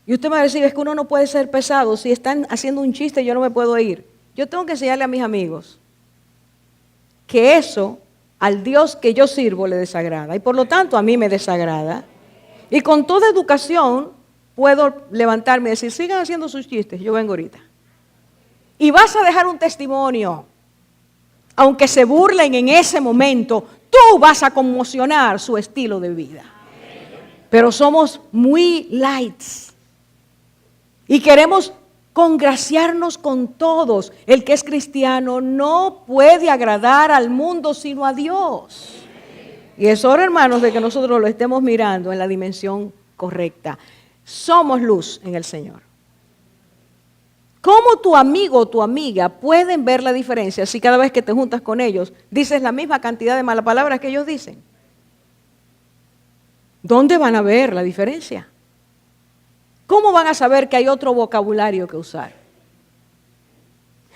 Y usted me va a decir, es que uno no puede ser pesado. Si están haciendo un chiste, yo no me puedo ir. Yo tengo que enseñarle a mis amigos que eso al Dios que yo sirvo le desagrada. Y por lo tanto a mí me desagrada. Y con toda educación puedo levantarme y decir, sigan haciendo sus chistes, yo vengo ahorita. Y vas a dejar un testimonio. Aunque se burlen en ese momento, tú vas a conmocionar su estilo de vida. Pero somos muy lights. Y queremos congraciarnos con todos. El que es cristiano no puede agradar al mundo sino a Dios. Y es hora, hermanos, de que nosotros lo estemos mirando en la dimensión correcta. Somos luz en el Señor. ¿Cómo tu amigo o tu amiga pueden ver la diferencia si cada vez que te juntas con ellos dices la misma cantidad de malas palabras que ellos dicen? ¿Dónde van a ver la diferencia? ¿Cómo van a saber que hay otro vocabulario que usar?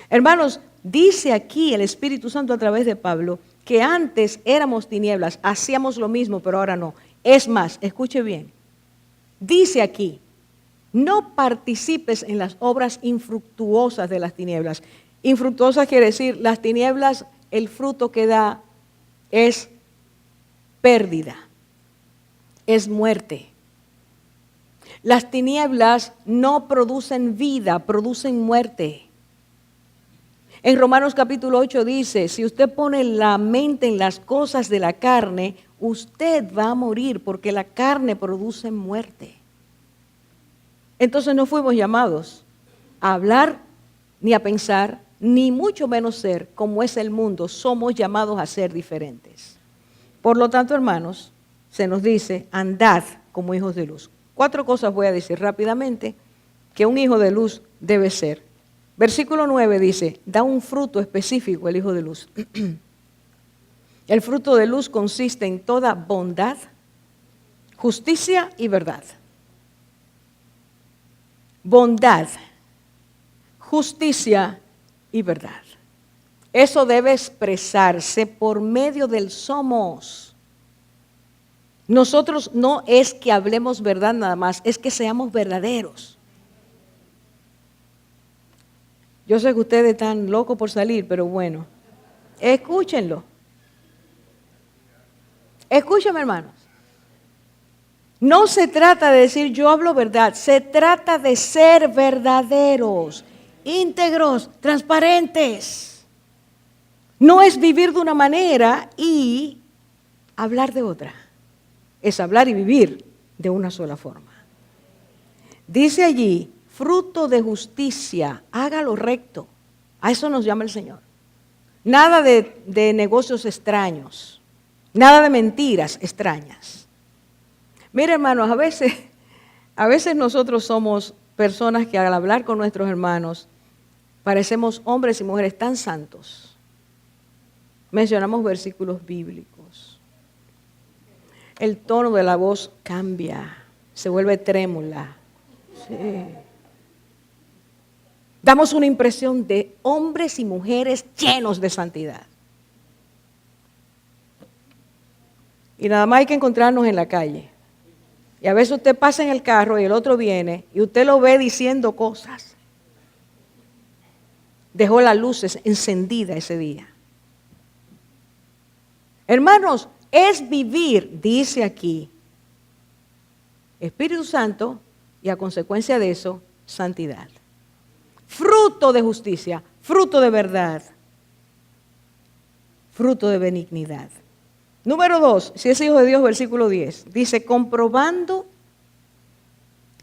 Hermanos, dice aquí el Espíritu Santo a través de Pablo que antes éramos tinieblas, hacíamos lo mismo, pero ahora no. Es más, escuche bien, dice aquí, no participes en las obras infructuosas de las tinieblas. Infructuosas quiere decir, las tinieblas, el fruto que da es pérdida, es muerte. Las tinieblas no producen vida, producen muerte. En Romanos capítulo 8 dice, si usted pone la mente en las cosas de la carne, usted va a morir porque la carne produce muerte. Entonces no fuimos llamados a hablar, ni a pensar, ni mucho menos ser como es el mundo. Somos llamados a ser diferentes. Por lo tanto, hermanos, se nos dice, andad como hijos de luz. 4 cosas voy a decir rápidamente que un hijo de luz debe ser. Versículo 9 dice, da un fruto específico el hijo de luz. El fruto de luz consiste en toda bondad, justicia y verdad. Bondad, justicia y verdad. Eso debe expresarse por medio del somos. Nosotros no es que hablemos verdad nada más, es que seamos verdaderos. Yo sé que ustedes están locos por salir, pero bueno, escúchenlo. Escúchenme, hermanos. No se trata de decir yo hablo verdad, se trata de ser verdaderos, íntegros, transparentes. No es vivir de una manera y hablar de otra. Es hablar y vivir de una sola forma. Dice allí, fruto de justicia, haga lo recto. A eso nos llama el Señor. Nada de negocios extraños, nada de mentiras extrañas. Mira, hermanos, a veces nosotros somos personas que al hablar con nuestros hermanos parecemos hombres y mujeres tan santos. Mencionamos versículos bíblicos. El tono de la voz cambia, se vuelve trémula. Sí. Damos una impresión de hombres y mujeres llenos de santidad. Y nada más hay que encontrarnos en la calle. Y a veces usted pasa en el carro y el otro viene y usted lo ve diciendo cosas. Dejó las luces encendidas ese día. Hermanos, es vivir, dice aquí, Espíritu Santo y a consecuencia de eso, santidad. Fruto de justicia, fruto de verdad, fruto de benignidad. Número 2, si es hijo de Dios, versículo 10, dice, comprobando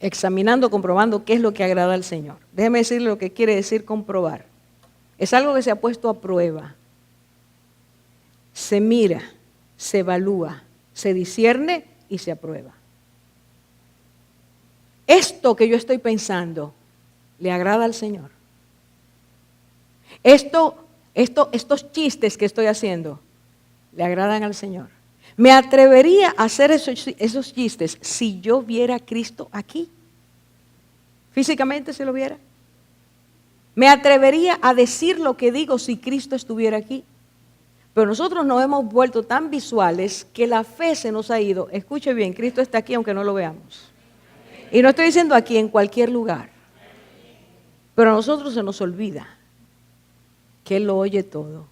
examinando, comprobando qué es lo que agrada al Señor. Déjeme decirle lo que quiere decir comprobar. Es algo que se ha puesto a prueba. Se mira, se evalúa, se discierne y se aprueba. Esto que yo estoy pensando, ¿le agrada al Señor? Estos chistes que estoy haciendo, ¿le agradan al Señor? ¿Me atrevería a hacer esos chistes si yo viera a Cristo aquí? ¿Físicamente si lo viera? ¿Me atrevería a decir lo que digo si Cristo estuviera aquí? Pero nosotros nos hemos vuelto tan visuales que la fe se nos ha ido. Escuche bien, Cristo está aquí aunque no lo veamos. Y no estoy diciendo aquí, en cualquier lugar. Pero a nosotros se nos olvida que Él lo oye todo,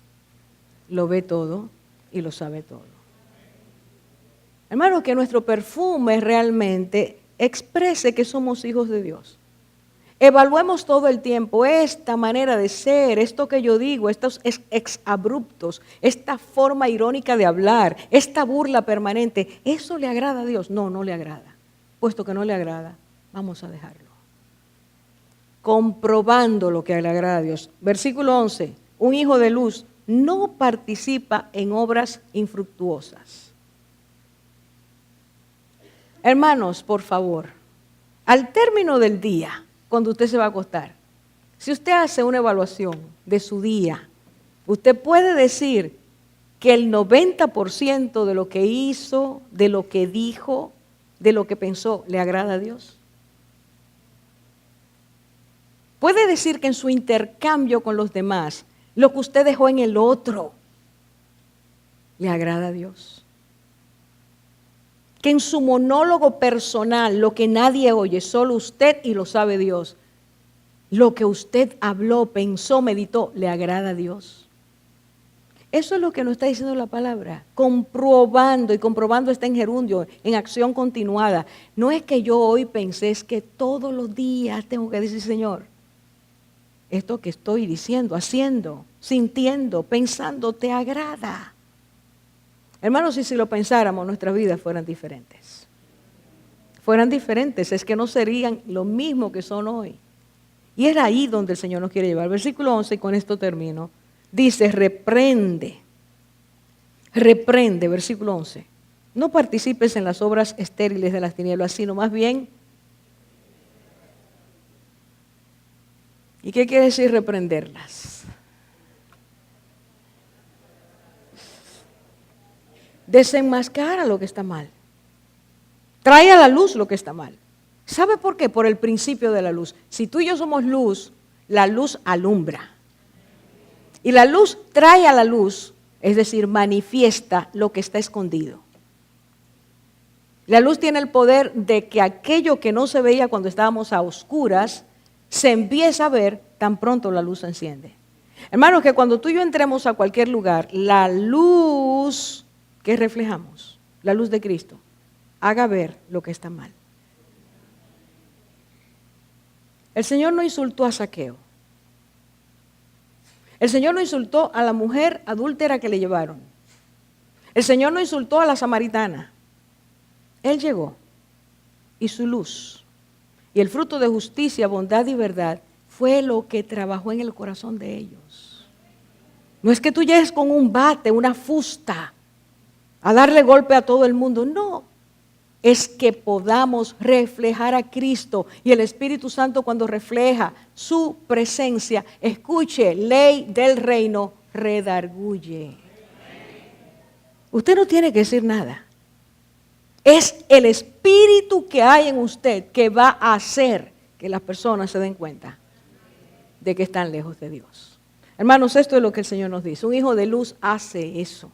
lo ve todo y lo sabe todo. Hermano, que nuestro perfume realmente exprese que somos hijos de Dios. Evaluemos todo el tiempo esta manera de ser, esto que yo digo, estos exabruptos, esta forma irónica de hablar, esta burla permanente. ¿Eso le agrada a Dios? No, no le agrada. Puesto que no le agrada, vamos a dejarlo. Comprobando lo que le agrada a Dios. Versículo 11. Un hijo de luz no participa en obras infructuosas. Hermanos, por favor, al término del día, cuando usted se va a acostar, si usted hace una evaluación de su día, usted puede decir que el 90% de lo que hizo, de lo que dijo, de lo que pensó, ¿le agrada a Dios? Puede decir que en su intercambio con los demás, lo que usted dejó en el otro, ¿le agrada a Dios? Que en su monólogo personal, lo que nadie oye, solo usted y lo sabe Dios, lo que usted habló, pensó, meditó, ¿le agrada a Dios? Eso es lo que nos está diciendo la palabra, comprobando, y comprobando está en gerundio, en acción continuada. No es que yo hoy pensé, es que todos los días tengo que decir, Señor, esto que estoy diciendo, haciendo, sintiendo, pensando, ¿te agrada? Hermanos, si lo pensáramos, nuestras vidas fueran diferentes. Fueran diferentes, es que no serían lo mismo que son hoy. Y es ahí donde el Señor nos quiere llevar. Versículo 11, y con esto termino. Dice, reprende, versículo 11. No participes en las obras estériles de las tinieblas, sino más bien. ¿Y qué quiere decir reprenderlas? Desenmascara lo que está mal. Trae a la luz lo que está mal. ¿Sabe por qué? Por el principio de la luz. Si tú y yo somos luz, la luz alumbra. Y la luz trae a la luz, es decir, manifiesta lo que está escondido. La luz tiene el poder de que aquello que no se veía cuando estábamos a oscuras, se empieza a ver tan pronto la luz se enciende. Hermanos, que cuando tú y yo entremos a cualquier lugar, la luz que reflejamos, la luz de Cristo, haga ver lo que está mal. El Señor no insultó a Zaqueo. El Señor no insultó a la mujer adúltera que le llevaron. El Señor no insultó a la samaritana. Él llegó y su luz y el fruto de justicia, bondad y verdad fue lo que trabajó en el corazón de ellos. No es que tú llegues con un bate, una fusta, a darle golpe a todo el mundo. No, es que podamos reflejar a Cristo y el Espíritu Santo cuando refleja su presencia, escuche, ley del reino, redarguye. Usted no tiene que decir nada. Es el Espíritu que hay en usted que va a hacer que las personas se den cuenta de que están lejos de Dios. Hermanos, esto es lo que el Señor nos dice. Un hijo de luz hace eso.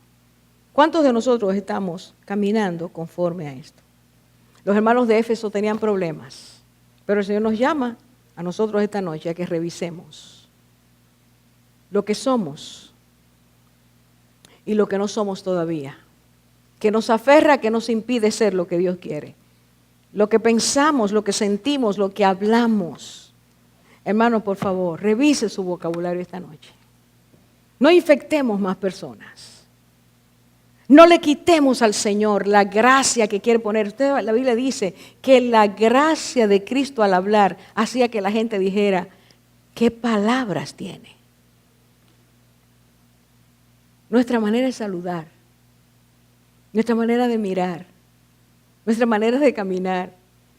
¿Cuántos de nosotros estamos caminando conforme a esto? Los hermanos de Éfeso tenían problemas, pero el Señor nos llama a nosotros esta noche a que revisemos lo que somos y lo que no somos todavía, que nos aferra, que nos impide ser lo que Dios quiere, lo que pensamos, lo que sentimos, lo que hablamos. Hermano, por favor, revise su vocabulario esta noche. No infectemos más personas. No le quitemos al Señor la gracia que quiere poner. Usted, la Biblia dice que la gracia de Cristo al hablar hacía que la gente dijera, ¿qué palabras tiene? Nuestra manera de saludar, nuestra manera de mirar, nuestra manera de caminar,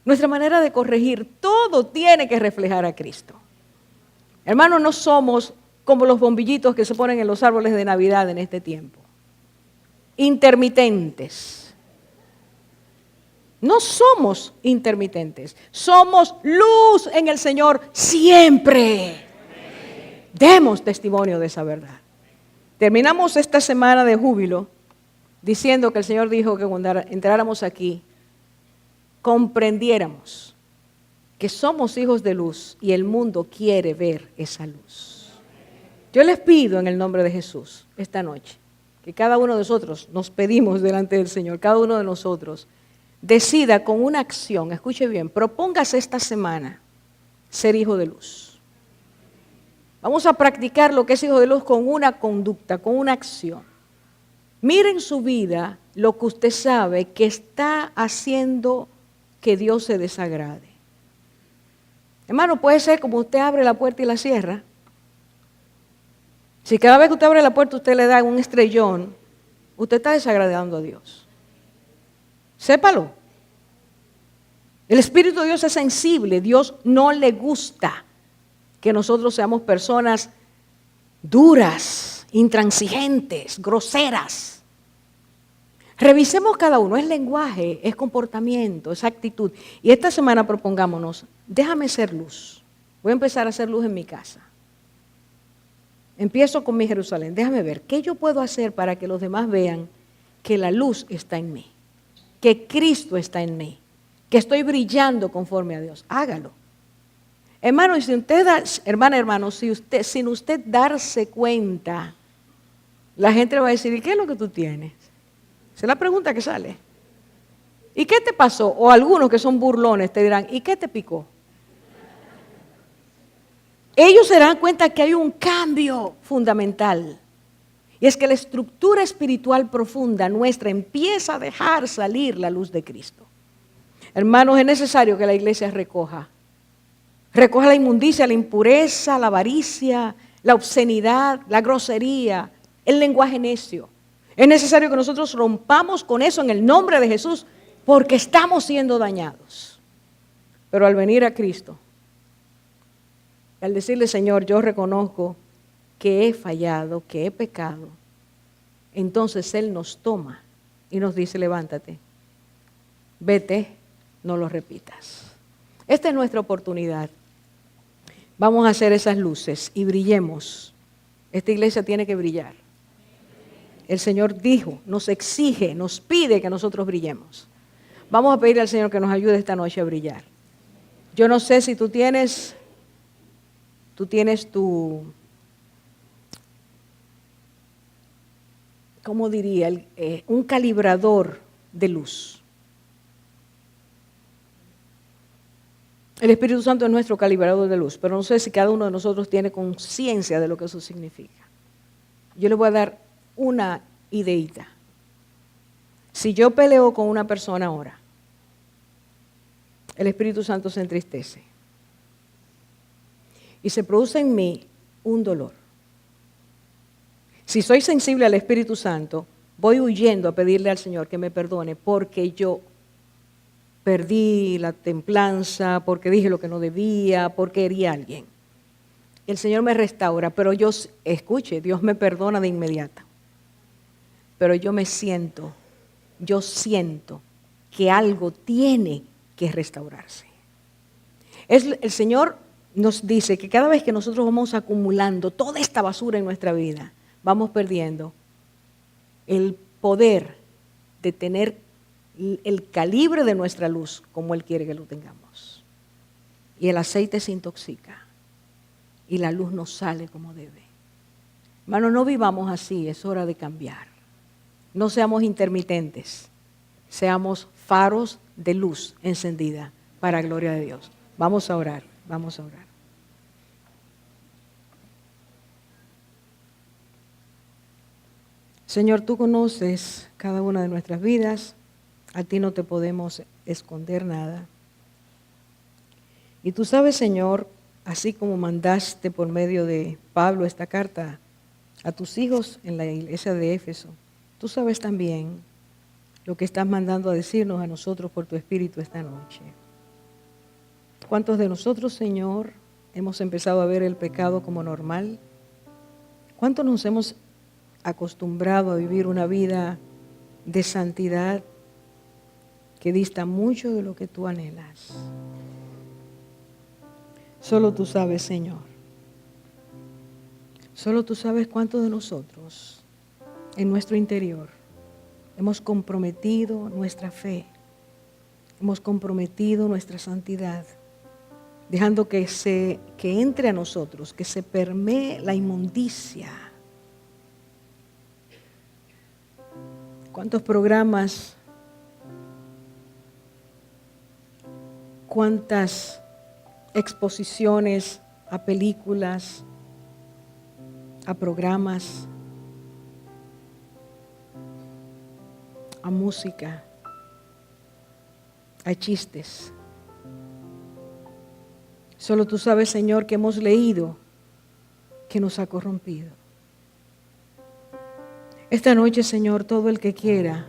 nuestra manera de corregir, todo tiene que reflejar a Cristo. Hermanos, no somos como los bombillitos que se ponen en los árboles de Navidad en este tiempo. Intermitentes. No somos intermitentes, somos luz en el Señor siempre. Demos testimonio de esa verdad. Terminamos esta semana de júbilo diciendo que el Señor dijo que cuando entráramos aquí, comprendiéramos que somos hijos de luz y el mundo quiere ver esa luz. Yo les pido en el nombre de Jesús esta noche que cada uno de nosotros nos pedimos delante del Señor, cada uno de nosotros decida con una acción, escuche bien, propóngase esta semana ser hijo de luz. Vamos a practicar lo que es hijo de luz con una conducta, con una acción. Miren su vida lo que usted sabe que está haciendo que Dios se desagrade. Hermano, puede ser como usted abre la puerta y la cierra. Si cada vez que usted abre la puerta usted le da un estrellón, usted está desagradando a Dios. Sépalo. El Espíritu de Dios es sensible. Dios no le gusta que nosotros seamos personas duras, intransigentes, groseras. Revisemos cada uno. Es lenguaje, es comportamiento, es actitud. Y esta semana propongámonos, déjame ser luz. Voy a empezar a hacer luz en mi casa. Empiezo con mi Jerusalén. Déjame ver, ¿qué yo puedo hacer para que los demás vean que la luz está en mí? Que Cristo está en mí. Que estoy brillando conforme a Dios. Hágalo. Hermano, y si usted hermano, sin usted darse cuenta, la gente le va a decir, ¿y qué es lo que tú tienes? Esa es la pregunta que sale. ¿Y qué te pasó? O algunos que son burlones te dirán, ¿y qué te picó? Ellos se darán cuenta que hay un cambio fundamental. Y es que la estructura espiritual profunda nuestra empieza a dejar salir la luz de Cristo. Hermanos, es necesario que la iglesia recoja la inmundicia, la impureza, la avaricia, la obscenidad, la grosería, el lenguaje necio. Es necesario que nosotros rompamos con eso en el nombre de Jesús porque estamos siendo dañados. Pero al venir a Cristo, al decirle, Señor, yo reconozco que he fallado, que he pecado, entonces Él nos toma y nos dice, levántate, vete, no lo repitas. Esta es nuestra oportunidad. Vamos a hacer esas luces y brillemos. Esta iglesia tiene que brillar. El Señor dijo, nos exige, nos pide que nosotros brillemos. Vamos a pedirle al Señor que nos ayude esta noche a brillar. Yo no sé si tú tienes tu, ¿cómo diría? Un calibrador de luz. El Espíritu Santo es nuestro calibrador de luz, pero no sé si cada uno de nosotros tiene conciencia de lo que eso significa. Yo le voy a dar una ideita. Si yo peleo con una persona ahora, el Espíritu Santo se entristece y se produce en mí un dolor. Si soy sensible al Espíritu Santo, voy huyendo a pedirle al Señor que me perdone porque yo perdí la templanza, porque dije lo que no debía, porque herí a alguien. El Señor me restaura, pero escuche, Dios me perdona de inmediato. Pero yo siento que algo tiene que restaurarse. El Señor nos dice que cada vez que nosotros vamos acumulando toda esta basura en nuestra vida, vamos perdiendo el poder de tener el calibre de nuestra luz como Él quiere que lo tengamos. Y el aceite se intoxica y la luz no sale como debe. Hermano, no vivamos así, es hora de cambiar. No seamos intermitentes, seamos faros de luz encendida para gloria de Dios. Vamos a orar, vamos a orar. Señor, tú conoces cada una de nuestras vidas. A ti no te podemos esconder nada. Y tú sabes, Señor, así como mandaste por medio de Pablo esta carta a tus hijos en la iglesia de Éfeso, tú sabes también lo que estás mandando a decirnos a nosotros por tu Espíritu esta noche. ¿Cuántos de nosotros, Señor, hemos empezado a ver el pecado como normal? ¿Cuántos nos hemos acostumbrado a vivir una vida de santidad que dista mucho de lo que tú anhelas? Solo tú sabes, Señor. Solo tú sabes cuántos de nosotros en nuestro interior hemos comprometido nuestra fe, hemos comprometido nuestra santidad, dejando que entre a nosotros, que se permee la inmundicia. ¿Cuántos programas, cuántas exposiciones a películas, a programas, a música, a chistes? Solo tú sabes, Señor, que hemos leído que nos ha corrompido. Esta noche, Señor, todo el que quiera,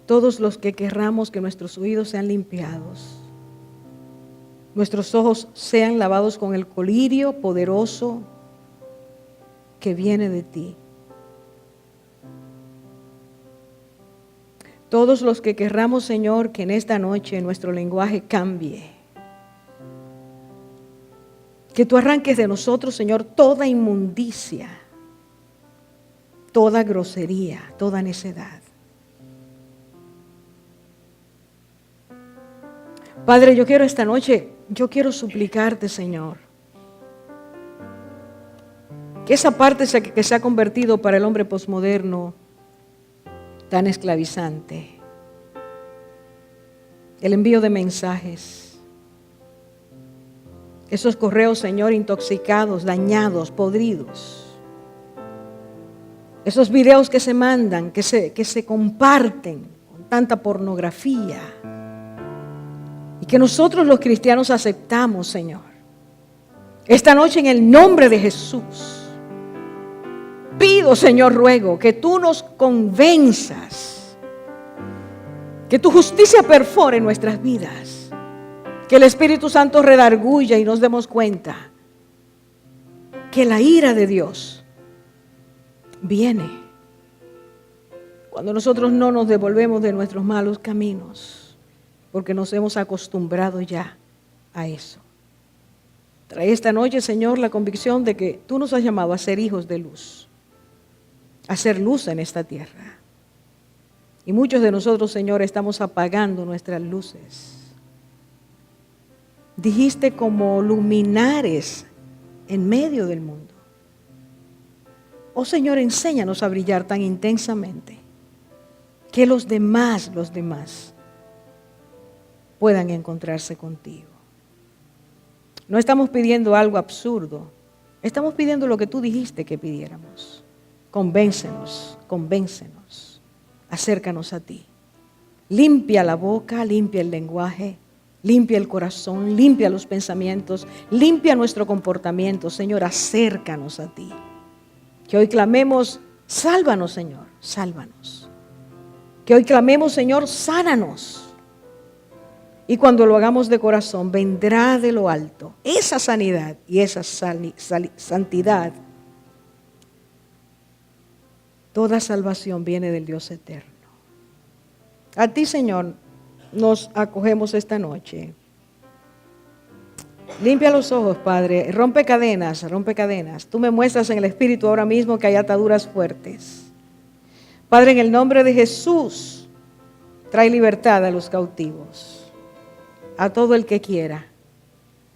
todos los que querramos que nuestros oídos sean limpiados, nuestros ojos sean lavados con el colirio poderoso que viene de ti. Todos los que querramos, Señor, que en esta noche nuestro lenguaje cambie. Que tú arranques de nosotros, Señor, toda inmundicia, toda grosería, toda necedad. Padre, yo quiero suplicarte, Señor, que esa parte que se ha convertido para el hombre posmoderno tan esclavizante, el envío de mensajes, esos correos, Señor, intoxicados, dañados, podridos, esos videos que se mandan, que se comparten con tanta pornografía y que nosotros los cristianos aceptamos, Señor. Esta noche, en el nombre de Jesús, pido, Señor, ruego que tú nos convenzas, que tu justicia perfore nuestras vidas, que el Espíritu Santo redarguya y nos demos cuenta que la ira de Dios viene cuando nosotros no nos devolvemos de nuestros malos caminos, porque nos hemos acostumbrado ya a eso. Trae esta noche, Señor, la convicción de que tú nos has llamado a ser hijos de luz, a ser luz en esta tierra. Y muchos de nosotros, Señor, estamos apagando nuestras luces. Dijiste como luminares en medio del mundo. Oh Señor, enséñanos a brillar tan intensamente que los demás puedan encontrarse contigo. No estamos pidiendo algo absurdo, estamos pidiendo lo que tú dijiste que pidiéramos. Convéncenos, acércanos a ti. Limpia la boca, limpia el lenguaje, limpia el corazón, limpia los pensamientos, limpia nuestro comportamiento. Señor, acércanos a ti. Que hoy clamemos, sálvanos, Señor, sálvanos. Que hoy clamemos, Señor, sánanos. Y cuando lo hagamos de corazón, vendrá de lo alto esa sanidad y esa santidad. Toda salvación viene del Dios eterno. A ti, Señor, nos acogemos esta noche. Limpia los ojos, Padre. Rompe cadenas, rompe cadenas. Tú me muestras en el Espíritu ahora mismo que hay ataduras fuertes. Padre, en el nombre de Jesús, trae libertad a los cautivos, a todo el que quiera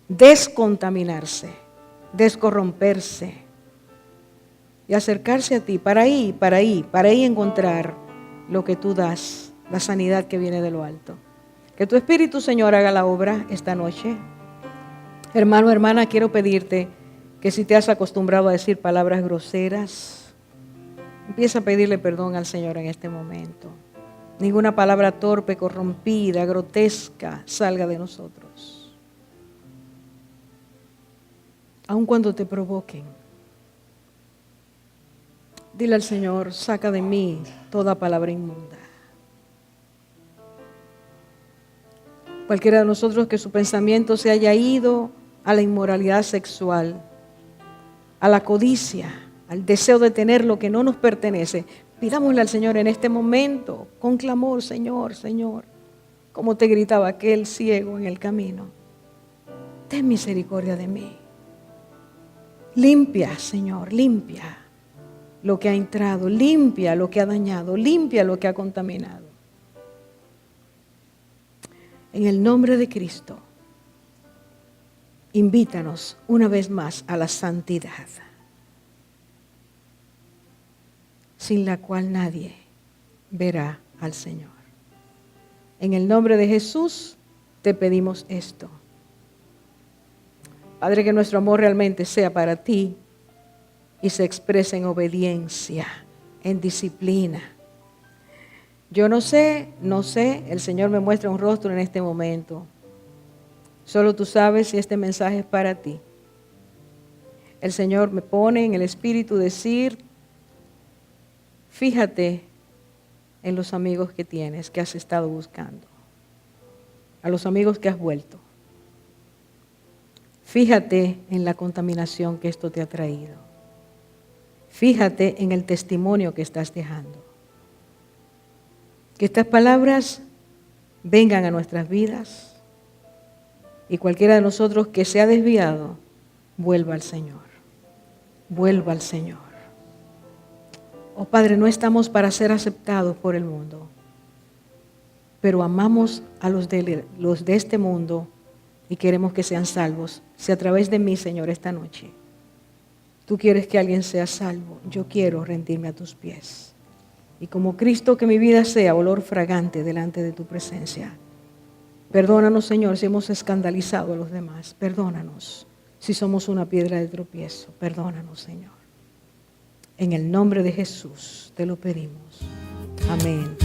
descontaminarse, descorromperse y acercarse a ti para ahí encontrar lo que tú das, la sanidad que viene de lo alto. Que tu Espíritu, Señor, haga la obra esta noche. Hermano, hermana, quiero pedirte que si te has acostumbrado a decir palabras groseras, Empieza a pedirle perdón al Señor en este momento. Ninguna palabra torpe, corrompida, grotesca salga de nosotros. Aun cuando te provoquen. Dile al Señor, saca de mí toda palabra inmunda. Cualquiera de nosotros que su pensamiento se haya ido a la inmoralidad sexual, a la codicia, al deseo de tener lo que no nos pertenece, pidámosle al Señor en este momento, con clamor, Señor, Señor, como te gritaba aquel ciego en el camino, ten misericordia de mí. Limpia, Señor, limpia lo que ha entrado, limpia lo que ha dañado, limpia lo que ha contaminado. En el nombre de Cristo, invítanos una vez más a la santidad, sin la cual nadie verá al Señor. En el nombre de Jesús te pedimos esto. Padre, que nuestro amor realmente sea para ti y se exprese en obediencia, en disciplina. Yo no sé, el Señor me muestra un rostro en este momento. Solo tú sabes si este mensaje es para ti. El Señor me pone en el espíritu decir, fíjate en los amigos que tienes, que has estado buscando, a los amigos que has vuelto. Fíjate en la contaminación que esto te ha traído. Fíjate en el testimonio que estás dejando. Que estas palabras vengan a nuestras vidas y cualquiera de nosotros que se ha desviado, vuelva al Señor. Vuelva al Señor. Oh Padre, no estamos para ser aceptados por el mundo, pero amamos a los de este mundo y queremos que sean salvos. Si a través de mí, Señor, esta noche, tú quieres que alguien sea salvo, yo quiero rendirme a tus pies. Y como Cristo, que mi vida sea olor fragante delante de tu presencia. Perdónanos, Señor, si hemos escandalizado a los demás. Perdónanos si somos una piedra de tropiezo. Perdónanos, Señor. En el nombre de Jesús te lo pedimos. Amén.